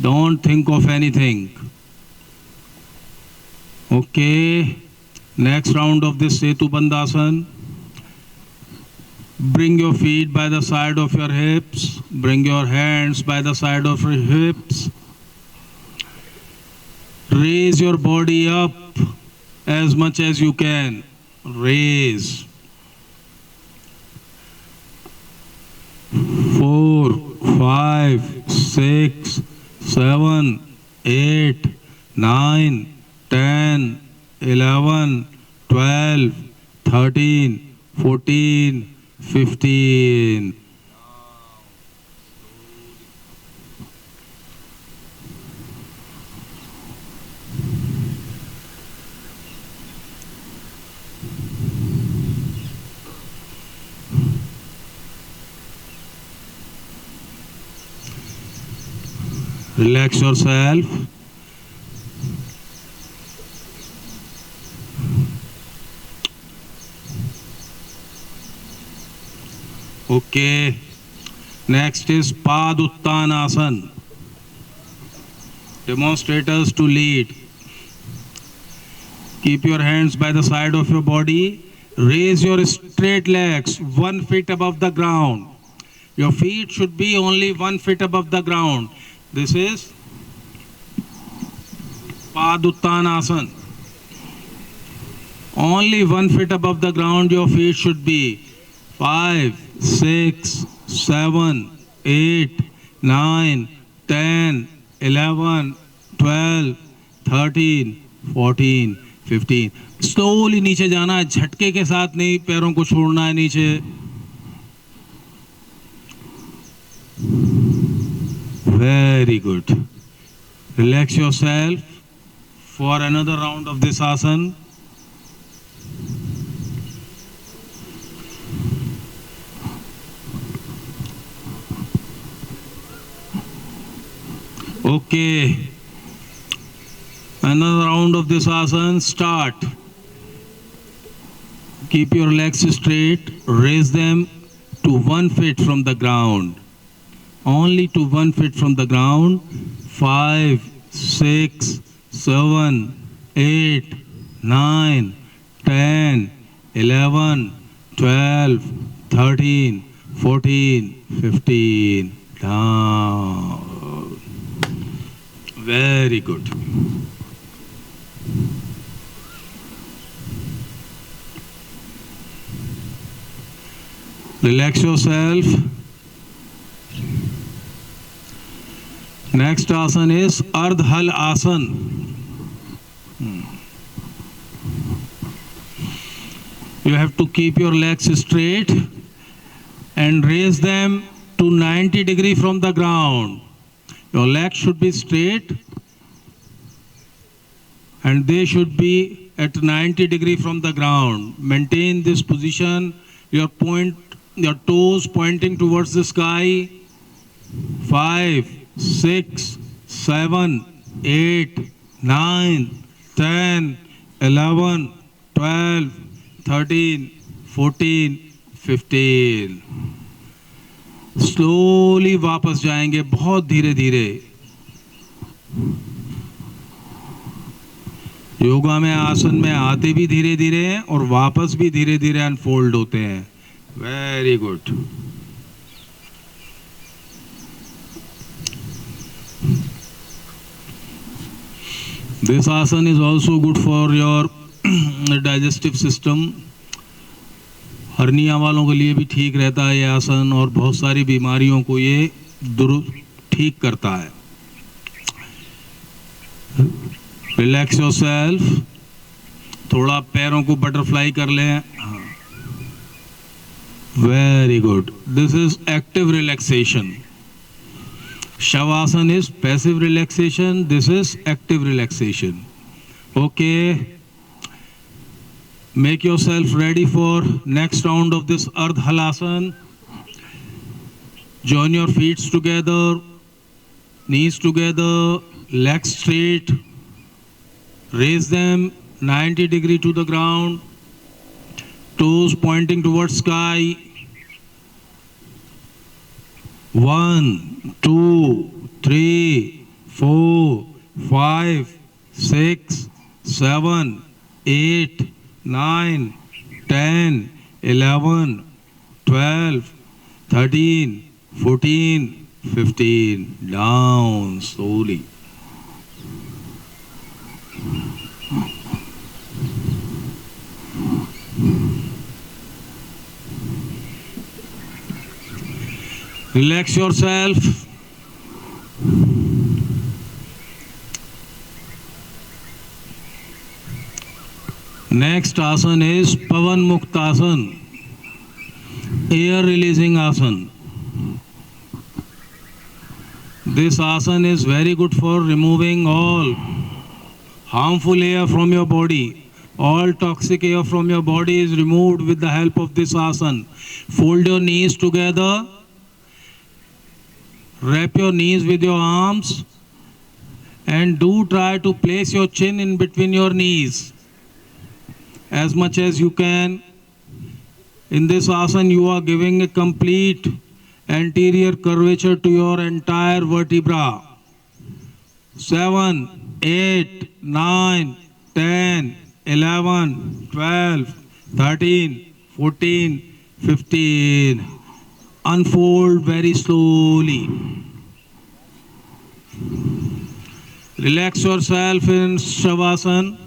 Don't think of anything. Okay, next round of this Setu Bandhasan. Bring your feet by the side of your hips. Bring your hands by the side of your hips. Raise your body up as much as you can. Raise. 4, 5, 6, 7, 8, 9, 10, 11, 12, 13, 14, 15. Relax yourself. Okay, next is Paduttanasana. Demonstrators to lead. Keep your hands by the side of your body. Raise your straight legs 1 foot above the ground. Your feet should be only 1 foot above the ground. This is Paduttanasana. Only 1 foot above the ground your feet should be. 5, 6, 7, 8, 9, 10, 11, 12, 13, 14, 15. Slowly नीचे जाना है, झटके के साथ नहीं, पैरों को छोड़ना है नीचे. Very good. Relax yourself. for another round of this asana. Okay, another round of this asana. Start. Keep your legs straight, raise them to 1 foot from the ground. Only to 1 foot from the ground. 5, 6, 7, 8, 9, 10, 11, 12, 13, 14, 15. Down. Very good. Relax yourself. Next asana is Ardha Hal Asana. You have to keep your legs straight and raise them to 90 degrees from the ground. Your legs should be straight and they should be at 90 degrees from the ground. Maintain this position. Your toes pointing towards the sky. 5, 6, 7, 8, 9, 10, 11, 12, 13, 14, 15. Slowly वापस जाएंगे, बहुत धीरे धीरे. योगा में आसन में आते भी धीरे धीरे हैं और वापस भी धीरे धीरे अनफोल्ड होते हैं. Very good. This asana is also good for your digestive system. Hernia वालों के लिए भी ठीक रहता है ये आसन और बहुत सारी बीमारियों को ये ठीक करता है. Relax yourself. थोड़ा पैरों को बटरफ्लाई कर लें. Very good. This is active relaxation. Shavasana is passive relaxation. This is active relaxation. Okay. Make yourself ready for next round of this Ardha Hal Asana. Join your feet together, knees together, legs straight. Raise them 90 degrees to the ground. Toes pointing towards sky. 1, 2, 3, 4, 5, 6, 7, 8, 9, 10, 11, 12, 13, 14, 15. Down slowly. Relax yourself. Next asana is Pavan Muktasana, air releasing asana. This asana is very good for removing all harmful air from your body. All toxic air from your body is removed with the help of this asana. Fold your knees together. Wrap your knees with your arms and do try to place your chin in between your knees as much as you can. In this asana, you are giving a complete anterior curvature to your entire vertebra. 7, 8, 9, 10, 11, 12, 13, 14, 15. Unfold very slowly. Relax yourself in Shavasana.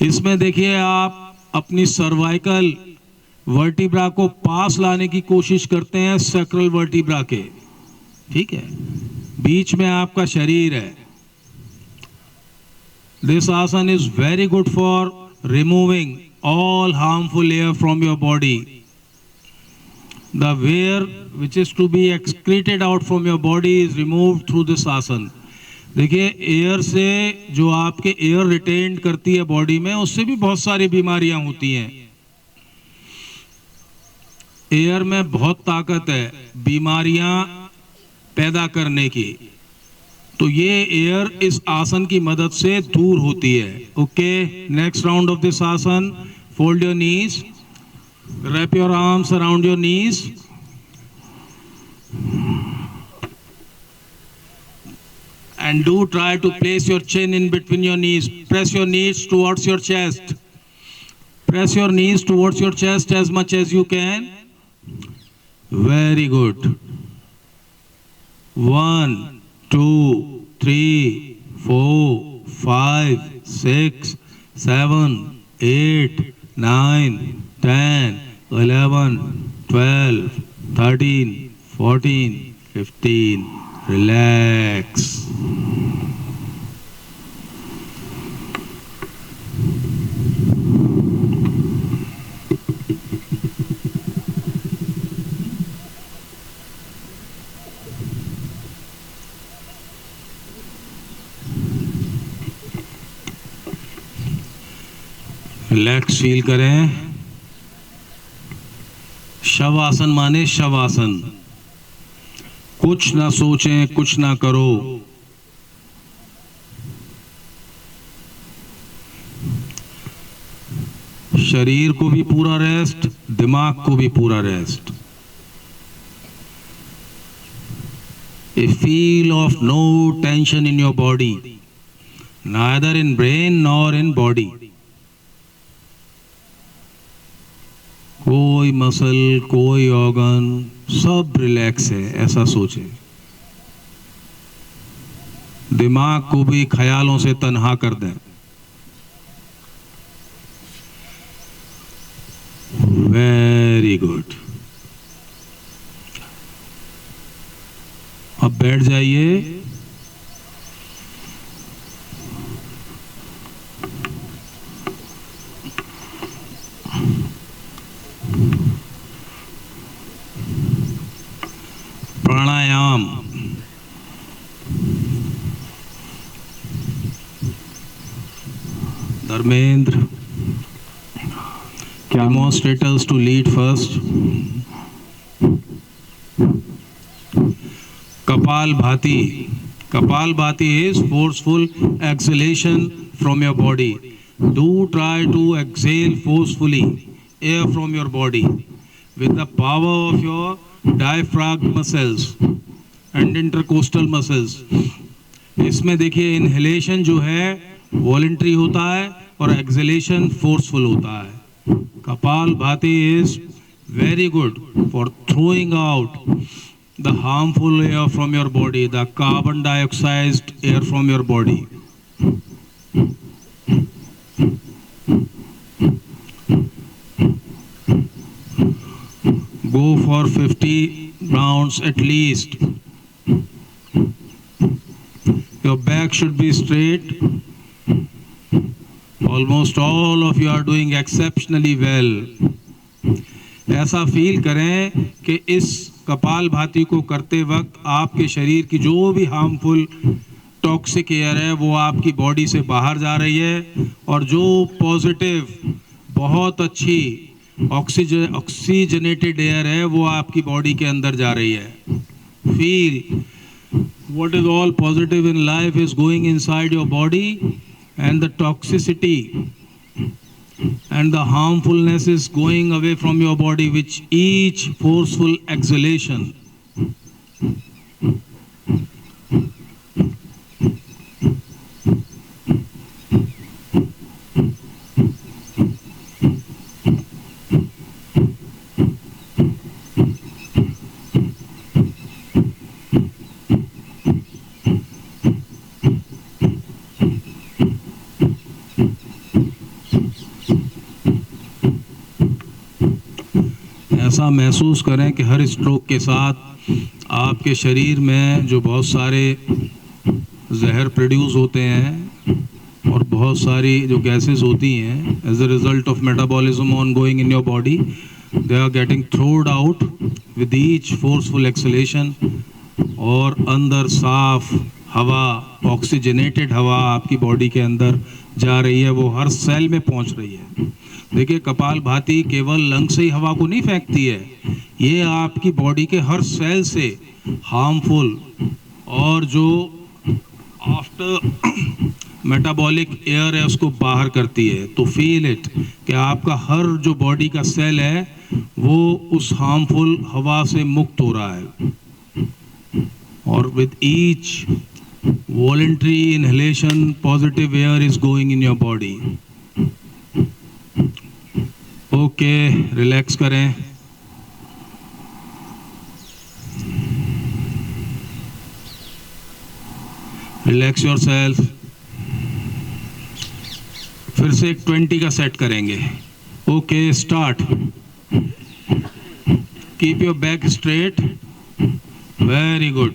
इसमें देखिए आप अपनी cervical vertebra को पास लाने की कोशिश करते हैं सैक्रल वर्टिब्रा के. ठीक है, बीच में आपका शरीर है. This asana is very good for removing all harmful air from your body. The air which is to be excreted out from your body is removed through this asana. देखिए, air से जो आपके एयर रिटेन करती है body में, उससे भी बहुत सारी बीमारियां होती हैं। एयर में बहुत ताकत है बीमारियां पैदा करने की, तो ये एयर इस आसन की मदद से दूर होती है। Okay, next round of this asana, fold your knees, wrap your arms around your knees, and do try to place your chin in between your knees. Press your knees towards your chest. Press your knees towards your chest as much as you can. Very good. 1, 2, 3, 4, 5, 6, 7, 8, 9, 10, 11, 12, 13, 14, 15. Relax. Relax feel करें। शवासन माने शवासन, कुछ ना सोचें, कुछ ना करो। शरीर को भी पूरा रेस्ट, दिमाग को भी पूरा rest. A feel of no tension in your body, neither in brain nor in body. कोई मसल, कोई ऑर्गन, सब रिलैक्स है, ऐसा सोचे। दिमाग को भी ख्यालों से तन्हा कर दें। Very good. अब बैठ जाइए। प्राणायाम, Dharmendra, demonstrate us to lead first. Kapalbhati. Kapalbhati is forceful exhalation from your body. Do try to exhale forcefully air from your body with the power of your diaphragm muscles and intercostal muscles. इसमें देखिए, inhalation जो है voluntary होता है और exhalation forceful होता है। Kapalbhati is very good for throwing out the harmful air from your body, the carbon dioxide air from your body. Go for 50 rounds at least. Your back should be straight. Almost all of you are doing exceptionally well. ऐसा feel करें कि इस कपालभाति को करते वक्त आपके शरीर की जो भी हार्मफुल टॉक्सिक एयर है वो आपकी बॉडी से बाहर जा रही है और जो पॉजिटिव बहुत अच्छी ऑक्सीजनेटेड एयर है वो आपकी बॉडी के अंदर जा रही है. Feel what is all positive in life is going inside your body, and the toxicity and the harmfulness is going away from your body with each forceful exhalation. ऐसा महसूस करें कि हर स्ट्रोक के साथ आपके शरीर में जो बहुत सारे जहर प्रोड्यूस होते हैं और बहुत सारी जो गैसेस होती हैं as a result of metabolism on going in your body, they are getting throwed out with each forceful exhalation. और अंदर साफ हवा, ऑक्सीजनेटेड हवा आपकी बॉडी के अंदर जा रही है, वो हर सेल में पहुंच रही है। देखिए कपालभाति केवल लंग से ही हवा को नहीं फेंकती है, ये आपकी बॉडी के हर सेल से हार्मफुल और जो आफ्टर मेटाबॉलिक एयर है उसको बाहर करती है। तो फील इट कि आपका हर जो बॉडी का सेल है वो उस हार्मफुल हवा से मुक्त हो रहा है। और with each voluntary inhalation positive air is going in your body. Okay, relax करें। Relax yourself. फिर से एक 20 का सेट करेंगे। Okay, start. Keep your back straight. Very good.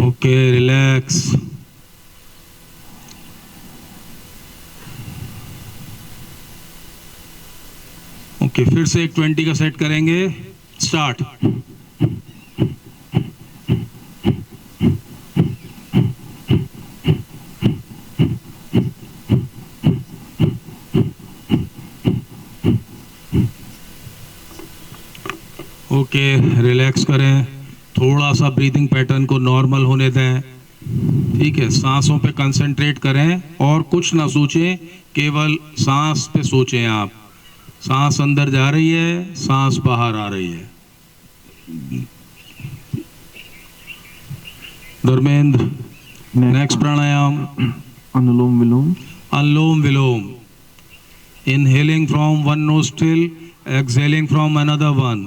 Okay, relax. Okay, फिर से एक 20 का सेट करेंगे। स्टार्ट। ओके, रिलैक्स करें। थोड़ा सा ब्रीदिंग पैटर्न को नॉर्मल होने दें। ठीक है, सांसों पे कंसंट्रेट करें और कुछ ना सोचें, केवल सांस पे सोचें। आप सांस अंदर जा रही है, सांस बाहर आ रही है। Dharmendra, next pranayama anulom vilom. Anulom vilom. Inhaling from one nostril, exhaling from another one,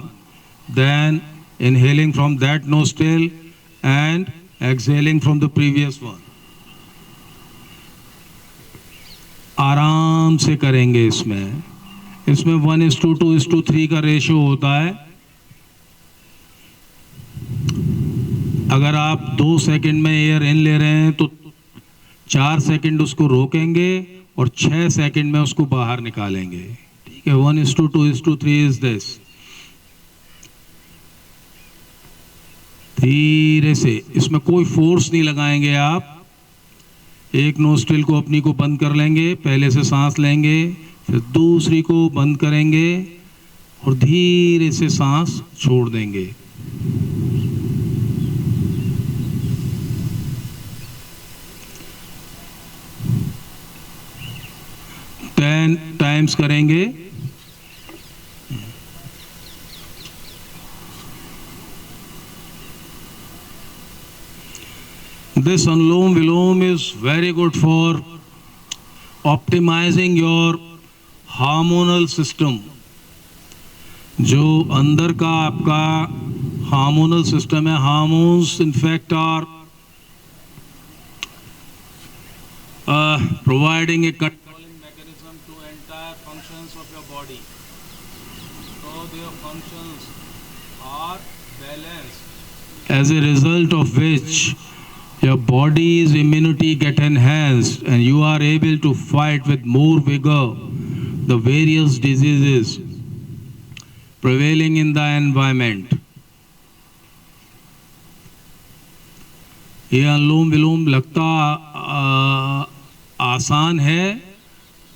then inhaling from that nostril and exhaling from the previous one. आराम से करेंगे। इसमें 1:2:3 का रेशियो होता है। अगर आप 2 सेकंड में एयर इन ले रहे हैं तो 4 सेकंड उसको रोकेंगे और 6 सेकंड में उसको बाहर निकालेंगे। ठीक है, 1:2:3 इज दिस। धीरे से, इसमें कोई फोर्स नहीं लगाएंगे आप। एक नोस्ट्रिल को अपनी को बंद कर लेंगे, पहले से सांस लेंगे, फिर दूसरी को बंद करेंगे और धीरे से सांस छोड़ देंगे। टाइम्स करेंगे। This Anulom Vilom is very good for optimizing your hormonal system. जो अंदर का आपका हार्मोनल सिस्टम है, hormones in fact are providing a controlling mechanism to entire functions of your body. So their functions are balanced, as a result of which your body's immunity get enhanced and you are able to fight with more vigor the various diseases prevailing in the environment. ये अनुलोम विलोम लगता आसान है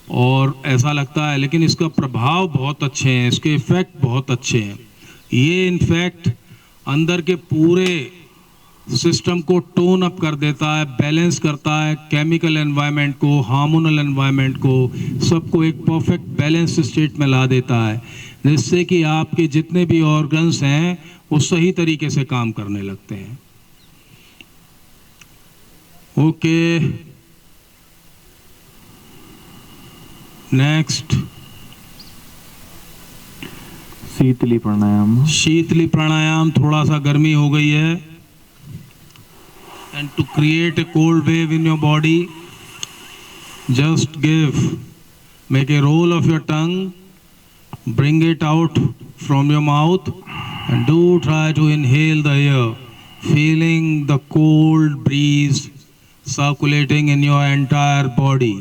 और ऐसा लगता है, लेकिन इसका प्रभाव बहुत अच्छे हैं, इसके इफेक्ट बहुत अच्छे हैं। ये इनफैक्ट अंदर के पूरे सिस्टम को टोन अप कर देता है, बैलेंस करता है, केमिकल एनवायरनमेंट को, हार्मोनल एनवायरनमेंट को, सबको एक परफेक्ट बैलेंस स्टेट में ला देता है, जिससे कि आपके जितने भी ऑर्गन्स हैं वो सही तरीके से काम करने लगते हैं। ओके, नेक्स्ट शीतली प्राणायाम। शीतली प्राणायाम। थोड़ा सा गर्मी हो गई है, and to create a cold wave in your body, just make a roll of your tongue, bring it out from your mouth and do try to inhale the air, feeling the cold breeze circulating in your entire body.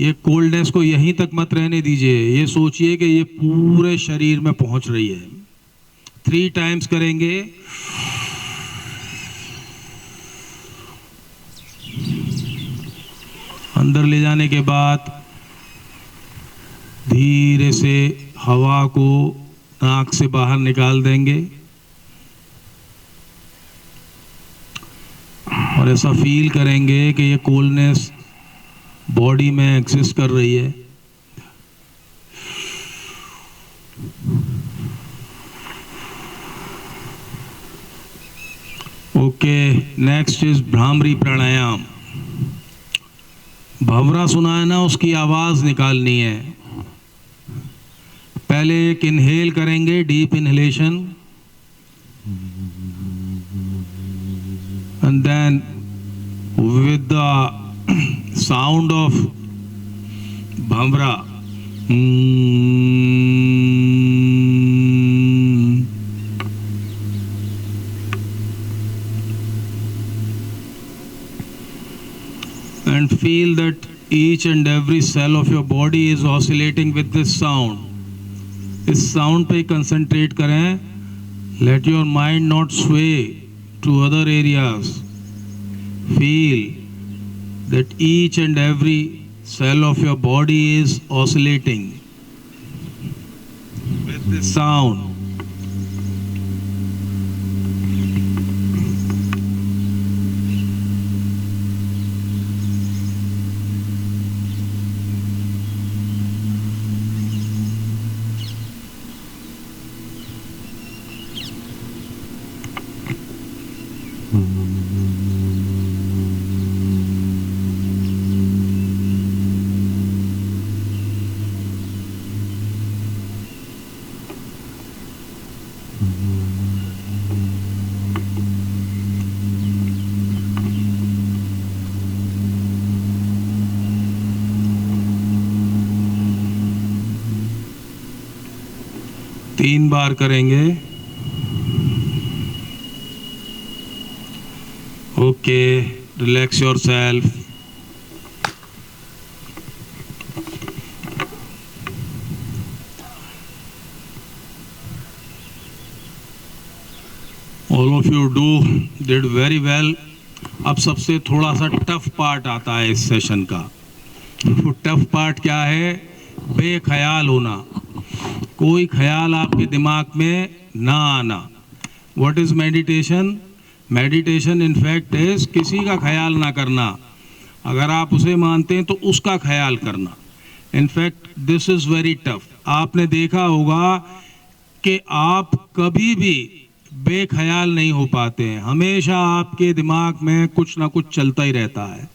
ये coldness को यहीं तक मत रहने दीजिए, ये सोचिए कि ये पूरे शरीर में पहुंच रही है। 3 टाइम्स करेंगे। अंदर ले जाने के बाद धीरे से हवा को नाक से बाहर निकाल देंगे और ऐसा फील करेंगे कि ये कोल्डनेस बॉडी में एग्जिस्ट कर रही है। ओके, नेक्स्ट इज भ्रामरी प्राणायाम। भंवरा सुना है ना, उसकी आवाज निकालनी है। पहले एक इनहेल करेंगे, deep inhalation, and then with the sound of bhamra, and feel that each and every cell of your body is oscillating with this sound. इस साउंड पे कंसंट्रेट करें। Let your mind not sway to other areas. Feel that each and every cell of your body is oscillating with this sound. तीन बार करेंगे। Okay, relax your self. All of you did very well. अब सबसे थोड़ा सा tough part आता है इस session का। टफ पार्ट क्या है? बेख्याल होना, कोई ख्याल आपके दिमाग में ना आना। What is meditation? Meditation in fact is किसी का ख्याल ना करना। अगर आप उसे मानते हैं तो उसका ख्याल करना। In fact this is very tough. आपने देखा होगा कि आप कभी भी बेख्याल नहीं हो पाते हैं, हमेशा आपके दिमाग में कुछ ना कुछ चलता ही रहता है।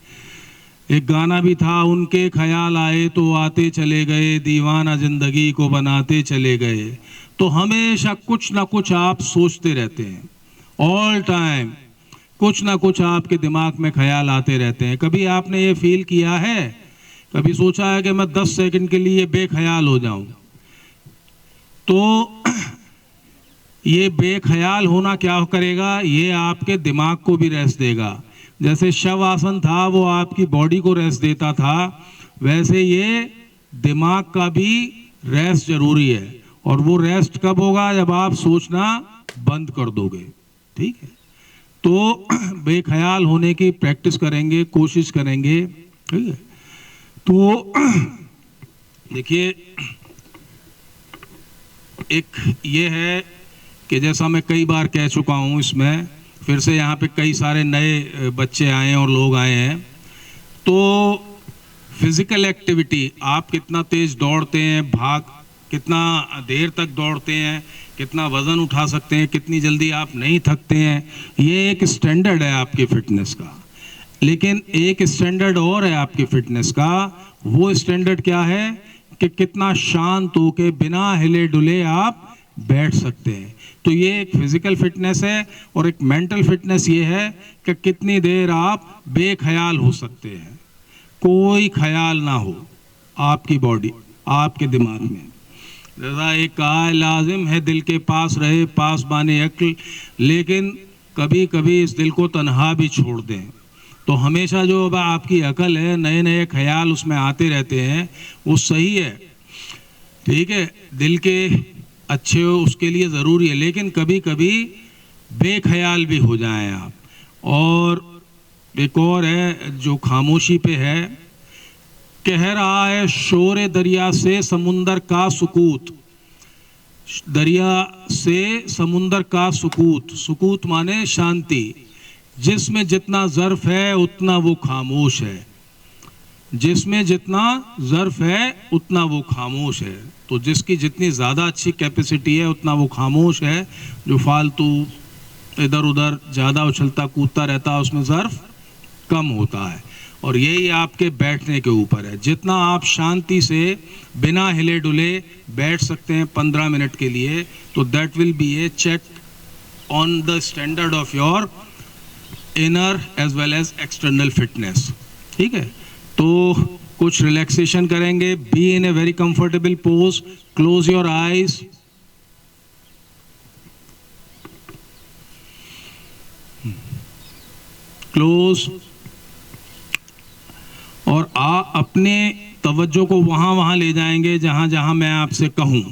एक गाना भी था, उनके ख्याल आए तो आते चले गए, दीवाना जिंदगी को बनाते चले गए। तो हमेशा कुछ ना कुछ आप सोचते रहते हैं, ऑल टाइम कुछ ना कुछ आपके दिमाग में ख्याल आते रहते हैं। कभी आपने ये फील किया है, कभी सोचा है कि मैं 10 सेकंड के लिए बेख्याल हो जाऊं? तो ये बेख्याल होना क्या करेगा? ये आपके दिमाग को भी रेस्ट देगा। जैसे शव आसन था वो आपकी बॉडी को रेस्ट देता था, वैसे ये दिमाग का भी रेस्ट जरूरी है। और वो रेस्ट कब होगा? जब आप सोचना बंद कर दोगे। ठीक है, तो बेख्याल होने की प्रैक्टिस करेंगे, कोशिश करेंगे। ठीक है, तो देखिए, एक ये है कि जैसा मैं कई बार कह चुका हूँ, इसमें फिर से यहाँ पे कई सारे नए बच्चे आए हैं और लोग आए हैं। तो फिजिकल एक्टिविटी, आप कितना तेज दौड़ते हैं, कितना देर तक दौड़ते हैं, कितना वजन उठा सकते हैं, कितनी जल्दी आप नहीं थकते हैं, ये एक स्टैंडर्ड है आपकी फिटनेस का। लेकिन एक स्टैंडर्ड और है आपकी फिटनेस का। वो स्टैंडर्ड क्या है कि कितना शांत होके बिना हिले डुले आप बैठ सकते हैं। तो ये एक फिजिकल फिटनेस है। और एक मेंटल फिटनेस ये है कि कितनी देर आप बेख्याल हो सकते हैं, कोई ख्याल ना हो आपकी बॉडी, आपके दिमाग में। जैसा एक कहा, लाजिम है दिल के पास रहे पास बाने अक्ल, लेकिन कभी कभी इस दिल को तन्हा भी छोड़ दें। तो हमेशा जो अब आपकी अकल है, नए नए ख्याल उसमें आते रहते हैं, वो सही है, ठीक है, दिल के अच्छे हो उसके लिए ज़रूरी है, लेकिन कभी कभी बेख्याल भी हो जाएं आप। और एक और है जो खामोशी पे है, कह रहा है शोरे दरिया से समुंदर का सुकूत, दरिया से समुंदर का सुकूत, सुकूत माने शांति, जिसमें जितना ज़र्फ है उतना वो खामोश है, जिसमें जितना ज़र्फ है उतना वो खामोश है। तो जिसकी जितनी ज़्यादा अच्छी कैपेसिटी है उतना वो खामोश है, जो फालतू इधर उधर ज़्यादा उछलता कूदता रहता है उसमें ज़र्फ कम होता है। और यही आपके बैठने के ऊपर है, जितना आप शांति से बिना हिले डुले बैठ सकते हैं 15 मिनट के लिए, तो that will be a check on the standard of your inner as well as external fitness, ठीक है। तो कुछ रिलैक्सेशन करेंगे। Be in a very comfortable pose, close your eyes, close, और अपने तवज्जो को वहाँ वहाँ ले जाएंगे जहाँ जहाँ मैं आपसे कहूँ,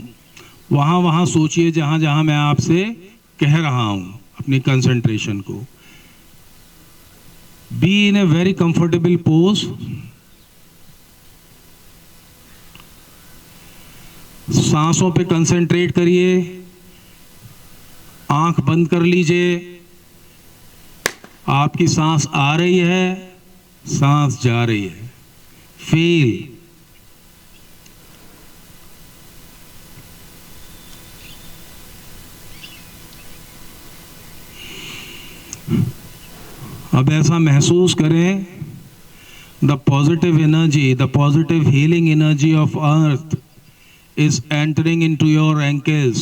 वहाँ वहाँ सोचिए जहाँ जहाँ मैं आपसे कह रहा हूँ, अपनी कंसंट्रेशन को। B in a very comfortable pose, सांसों पे कंसंट्रेट करिए, आंख बंद कर लीजिए, आपकी सांस आ रही है, सांस जा रही है, फील। अब ऐसा महसूस करें, the positive energy, the positive healing energy of earth is entering into your ankles.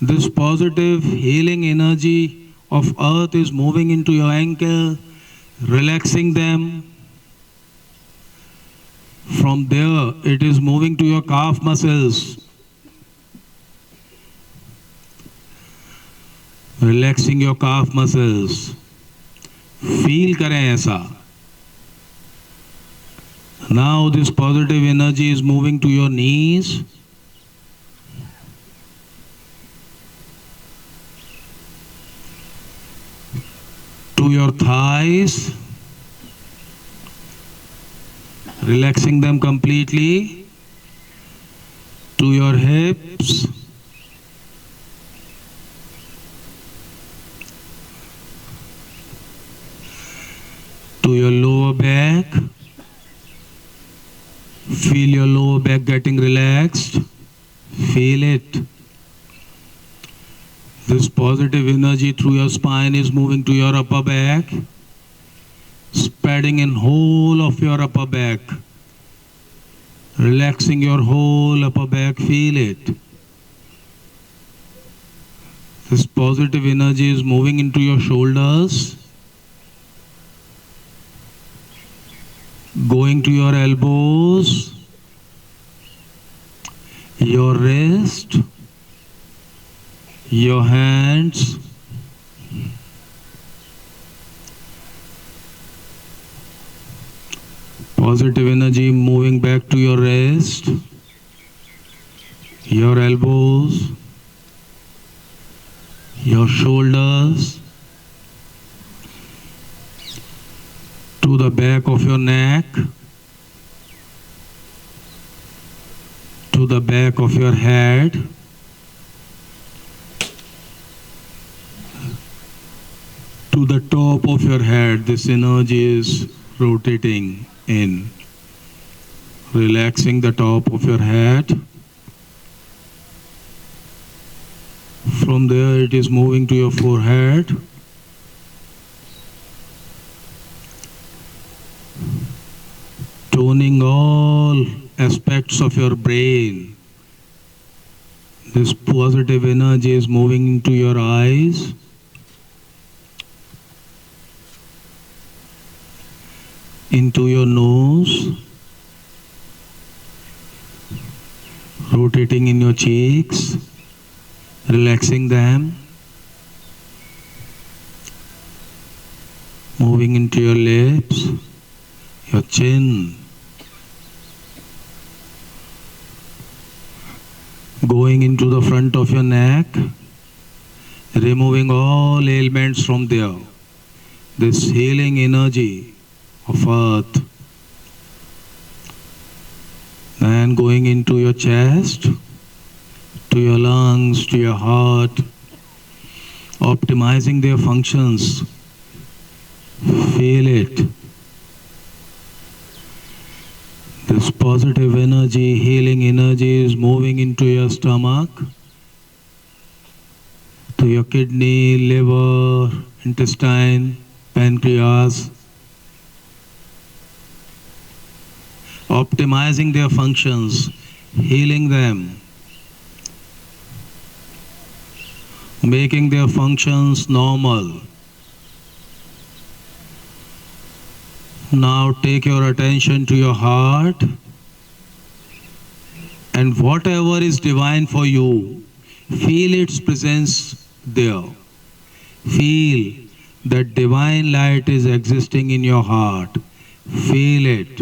This positive healing energy of earth is moving into your ankle, relaxing them. From there, it is moving to your calf muscles, relaxing your calf muscles. Feel करें ऐसा। Now this positive energy is moving to your knees, to your thighs, relaxing them completely, to your hips, to your lower back. Feel your lower back getting relaxed. Feel it. This positive energy through your spine is moving to your upper back, spreading in whole of your upper back, relaxing your whole upper back. Feel it. This positive energy is moving into your shoulders, going to your elbows, your wrist, your hands, positive energy moving back to your wrist, your elbows, your shoulders, to the back of your neck, to the back of your head, to the top of your head. This energy is rotating in, relaxing the top of your head. From there it is moving to your forehead, toning all aspects of your brain. This positive energy is moving into your eyes, into your nose, rotating in your cheeks, relaxing them, moving into your lips, your chin, going into the front of your neck, removing all ailments from there. This healing energy of earth. Then going into your chest, to your lungs, to your heart, optimizing their functions. Feel it. This positive energy, healing energy is moving into your stomach, to your kidney, liver, intestine, pancreas, optimizing their functions, healing them, making their functions normal. Now take your attention to your heart, and whatever is divine for you, feel its presence there. Feel that divine light is existing in your heart. Feel it.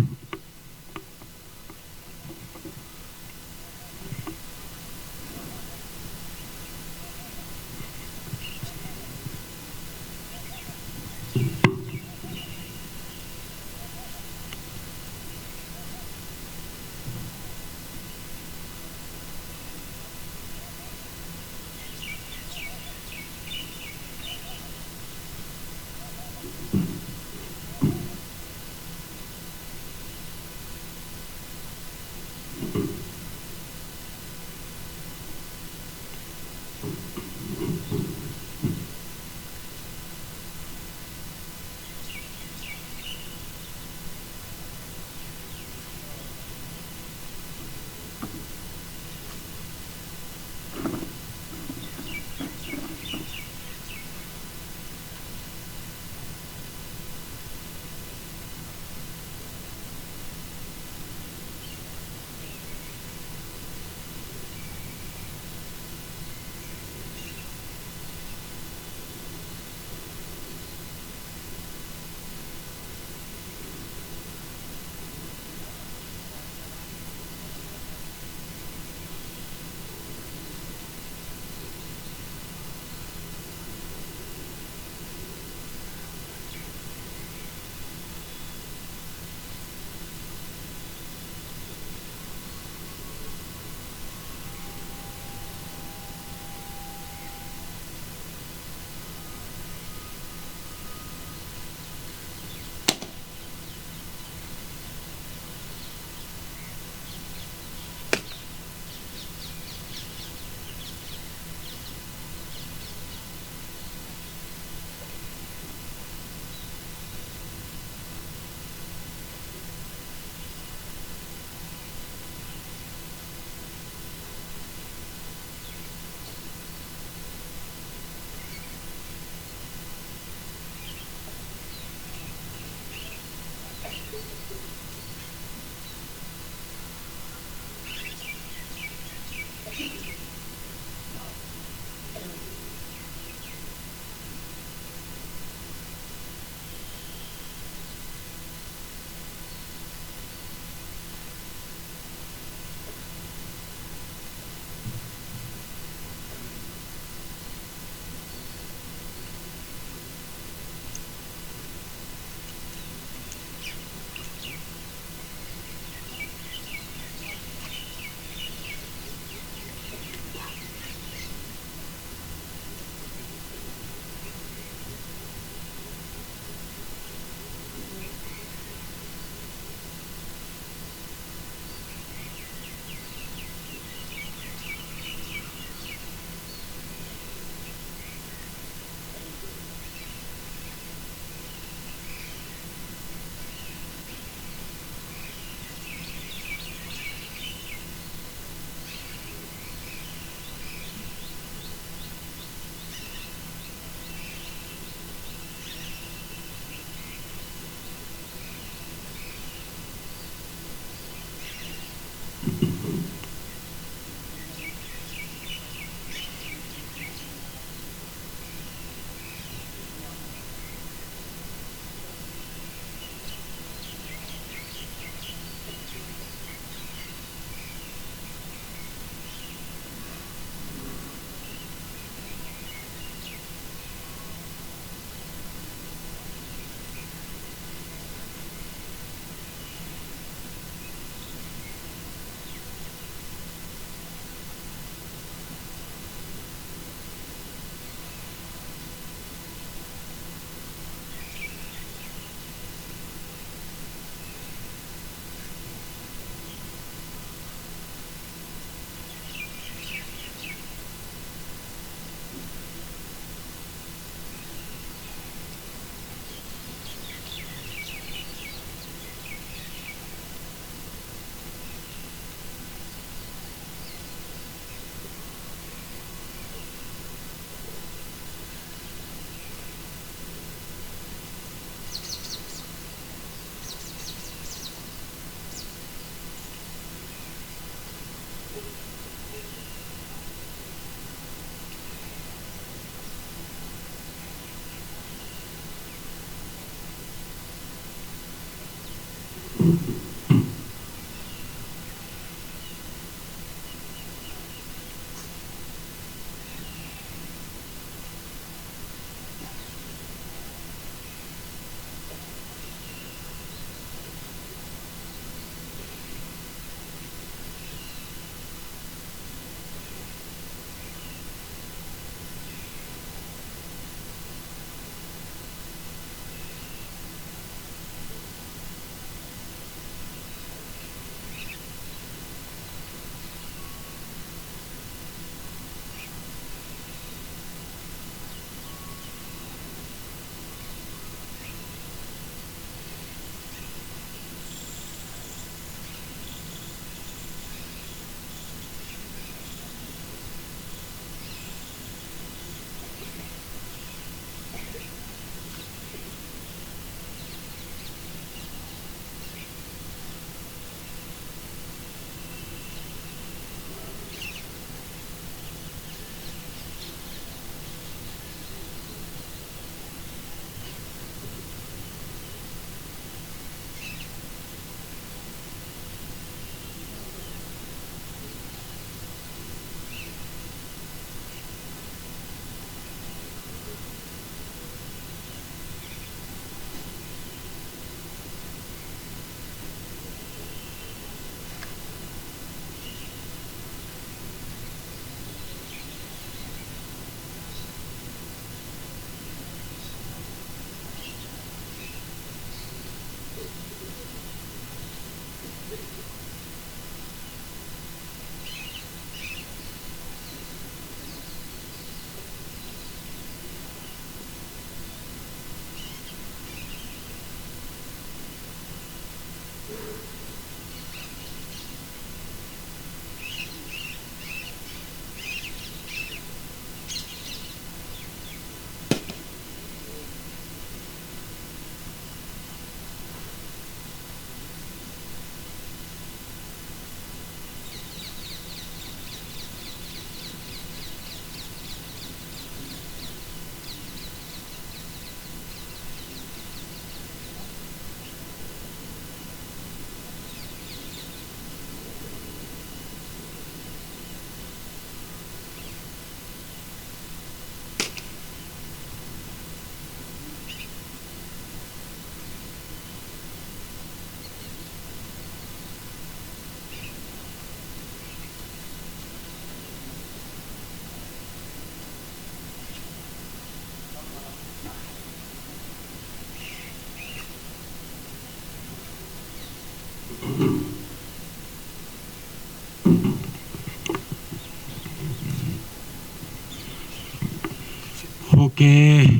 Okay,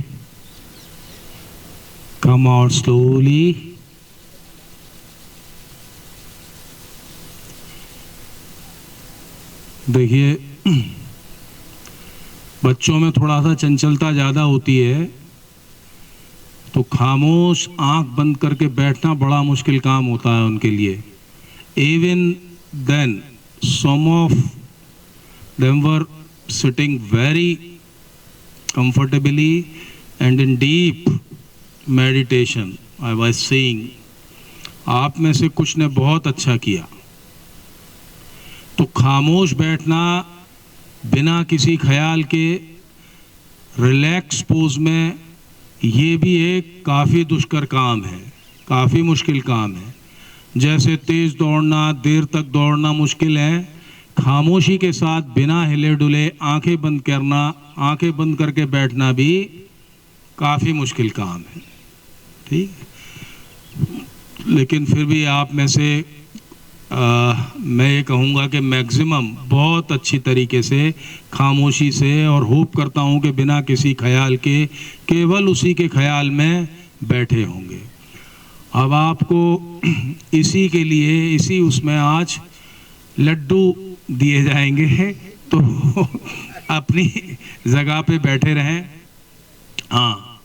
come out slowly. देखिए, बच्चों में थोड़ा सा चंचलता ज़्यादा होती है, तो खामोश आंख बंद करके बैठना बड़ा मुश्किल काम होता है उनके लिए. Even then, some of them were sitting very comfortably and in deep meditation. I was seeing, आप में से कुछ ने बहुत अच्छा किया. तो खामोश बैठना बिना किसी ख्याल के रिलैक्स पोज में, ये भी एक काफ़ी दुष्कर काम है, काफ़ी मुश्किल काम है. जैसे तेज़ दौड़ना, देर तक दौड़ना मुश्किल है, खामोशी के साथ बिना हिले डुले आंखें बंद करना, आंखें बंद करके बैठना भी काफ़ी मुश्किल काम है. ठीक, लेकिन फिर भी आप में से मैं ये कहूँगा कि मैक्सिमम बहुत अच्छी तरीके से खामोशी से, और होप करता हूँ कि बिना किसी ख्याल के, केवल उसी के ख्याल में बैठे होंगे. अब आपको इसी के लिए, इसी उसमें आज लड्डू दिए जाएंगे, तो अपनी जगह पे बैठे रहें. हाँ,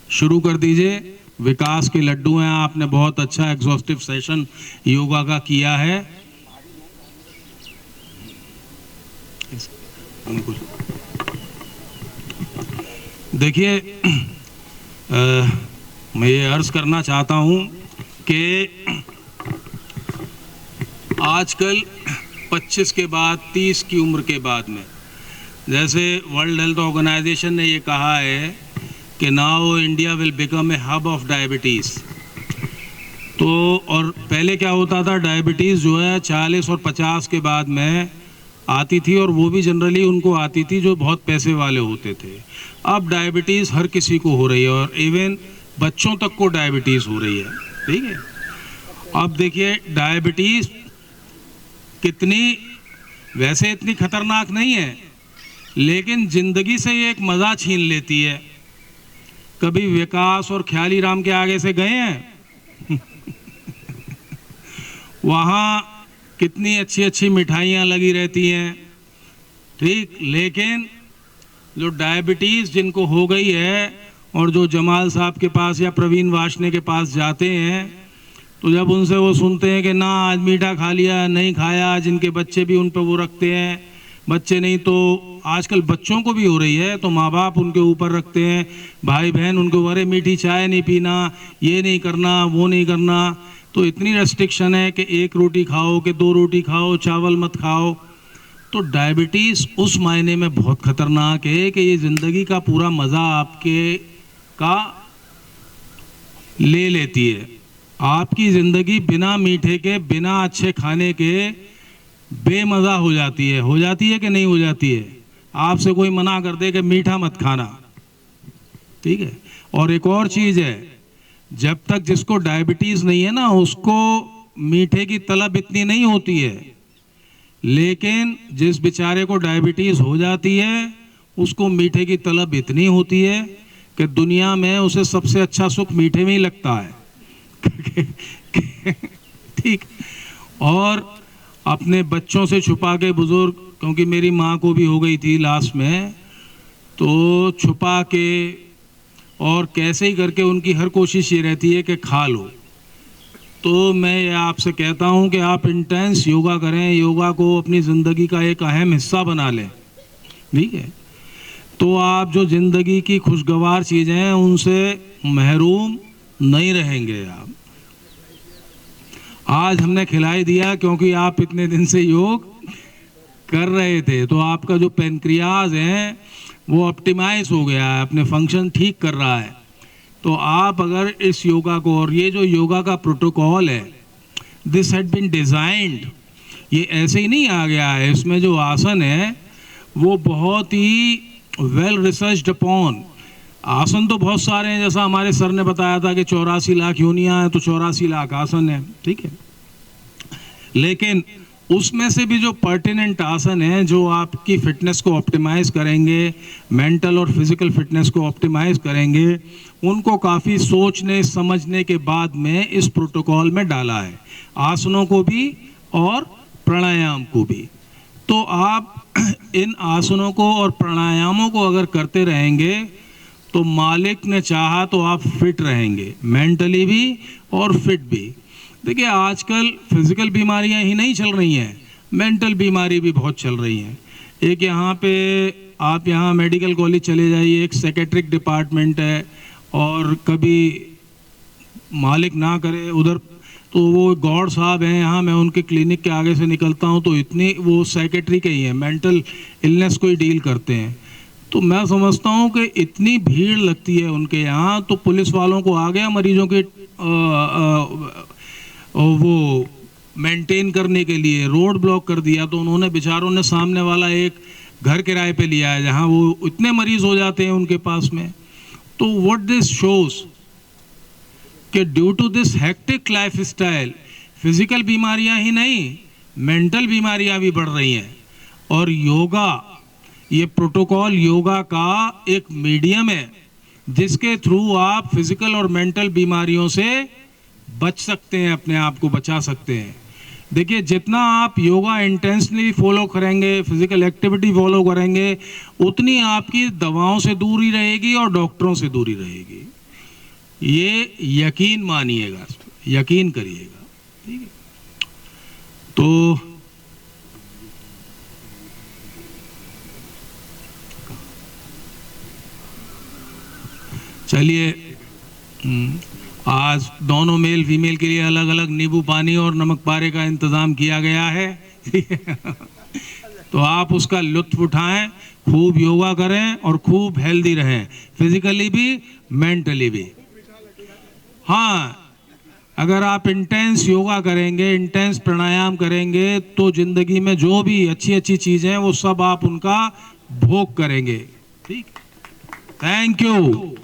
शुरू कर दीजिए. विकास के लड्डू हैं. आपने बहुत अच्छा एग्जॉस्टिव सेशन योगा का किया है. देखिए, मैं ये अर्ज करना चाहता हूं कि आजकल 25 के बाद 30 की उम्र के बाद में, जैसे वर्ल्ड हेल्थ ऑर्गेनाइजेशन ने ये कहा है कि now India will become a hub of diabetes. तो और पहले क्या होता था, डायबिटीज़ जो है 40 और 50 के बाद में आती थी, और वो भी जनरली उनको आती थी जो बहुत पैसे वाले होते थे। अब डायबिटीज़ हर किसी को हो रही है, और इवन बच्चों तक को डायबिटीज़ हो रही है। ठीक है, अब देखिए डायबिटीज़ कितनी, वैसे इतनी खतरनाक नहीं है, लेकिन ज़िंदगी से ये एक मज़ा छीन लेती है। कभी विकास और ख्याली राम के आगे से गए हैं? वहाँ कितनी अच्छी अच्छी मिठाइयाँ लगी रहती हैं, ठीक, लेकिन जो डायबिटीज़ जिनको हो गई है और जो जमाल साहब के पास या प्रवीण वाशने के पास जाते हैं, तो जब उनसे वो सुनते हैं कि ना आज मीठा खा लिया, नहीं खाया, जिनके बच्चे भी उन पर वो रखते हैं, बच्चे नहीं तो आजकल बच्चों को भी हो रही है, तो माँ बाप उनके ऊपर रखते हैं, भाई बहन उनको, अरे मीठी चाय नहीं पीना, ये नहीं करना, वो नहीं करना। तो इतनी रेस्ट्रिक्शन है कि 1 रोटी खाओ कि 2 रोटी खाओ, चावल मत खाओ। तो डायबिटीज़ उस मायने में बहुत ख़तरनाक है कि ये ज़िंदगी का पूरा मज़ा आपके का ले लेती है। आपकी ज़िंदगी बिना मीठे के, बिना अच्छे खाने के बेमज़ा हो जाती है कि नहीं हो जाती है? आपसे कोई मना कर दे कि मीठा मत खाना, ठीक है। और एक और चीज़ है, जब तक जिसको डायबिटीज़ नहीं है ना, उसको मीठे की तलब इतनी नहीं होती है, लेकिन जिस बेचारे को डायबिटीज़ हो जाती है उसको मीठे की तलब इतनी होती है कि दुनिया में उसे सबसे अच्छा सुख मीठे में ही लगता है। ठीक। और अपने बच्चों से छुपा के बुज़ुर्ग, क्योंकि मेरी माँ को भी हो गई थी लास्ट में, तो छुपा के और कैसे ही करके उनकी हर कोशिश ये रहती है कि खा लो। तो मैं आपसे कहता हूँ कि आप इंटेंस योगा करें, योगा को अपनी ज़िंदगी का एक अहम हिस्सा बना लें, ठीक है। तो आप जो ज़िंदगी की खुशगवार चीज़ें हैं उनसे महरूम नहीं रहेंगे आप। आज हमने खिलाई दिया क्योंकि आप इतने दिन से योग कर रहे थे, तो आपका जो पेनक्रियाज है वो ऑप्टिमाइज हो गया है, अपने फंक्शन ठीक कर रहा है। तो आप अगर इस योगा को, और ये जो योगा का प्रोटोकॉल है, दिस हैड बीन डिज़ाइंड, ये ऐसे ही नहीं आ गया है, इसमें जो आसन है वो बहुत ही वेल रिसर्च्ड अपॉन। आसन तो बहुत सारे हैं, जैसा हमारे सर ने बताया था कि 84 लाख योनियाँ हैं, तो 84 लाख आसन है, ठीक है। लेकिन उसमें से भी जो पर्टिनेंट आसन हैं, जो आपकी फिटनेस को ऑप्टिमाइज़ करेंगे, मेंटल और फिजिकल फिटनेस को ऑप्टिमाइज़ करेंगे, उनको काफ़ी सोचने समझने के बाद में इस प्रोटोकॉल में डाला है, आसनों को भी और प्राणायाम को भी। तो आप इन आसनों को और प्राणायामों को अगर करते रहेंगे तो मालिक ने चाहा तो आप फिट रहेंगे, मेंटली भी और फिट भी। देखिए आजकल फिजिकल बीमारियां ही नहीं चल रही हैं, मेंटल बीमारी भी बहुत चल रही हैं। एक यहाँ पे आप यहाँ मेडिकल कॉलेज चले जाइए, एक साइकेट्रिक डिपार्टमेंट है, और कभी मालिक ना करे उधर, तो वो गौड़ साहब हैं यहाँ, मैं उनके क्लिनिक के आगे से निकलता हूँ तो इतनी, वो साइकेट्री के ही हैं, मेंटल इलनेस को ही डील करते हैं। तो मैं समझता हूँ कि इतनी भीड़ लगती है उनके यहाँ, तो पुलिस वालों को आ गया मरीजों के वो मेंटेन करने के लिए, रोड ब्लॉक कर दिया। तो उन्होंने बेचारों ने सामने वाला एक घर किराए पे लिया है जहाँ वो इतने मरीज हो जाते हैं उनके पास में। तो व्हाट दिस शोज कि due to this hectic life style physical बीमारियां ही नहीं, मेंटल बीमारियां भी बढ़ रही हैं। और योगा, ये प्रोटोकॉल योगा का एक मीडियम है जिसके थ्रू आप फिजिकल और मेंटल बीमारियों से बच सकते हैं, अपने आप को बचा सकते हैं। देखिए जितना आप योगा इंटेंसली फॉलो करेंगे, फिजिकल एक्टिविटी फॉलो करेंगे, उतनी आपकी दवाओं से दूरी रहेगी और डॉक्टरों से दूरी रहेगी। ये यकीन मानिएगा, यकीन करिएगा, ठीक है। तो चलिए आज दोनों मेल फीमेल के लिए अलग अलग नींबू पानी और नमक पारे का इंतजाम किया गया है। तो आप उसका लुत्फ उठाएं, खूब योगा करें और खूब हेल्दी रहें, फिजिकली भी मेंटली भी। हाँ, अगर आप इंटेंस योगा करेंगे, इंटेंस प्राणायाम करेंगे तो जिंदगी में जो भी अच्छी अच्छी चीजें हैं वो सब आप उनका भोग करेंगे। ठीक, थैंक यू।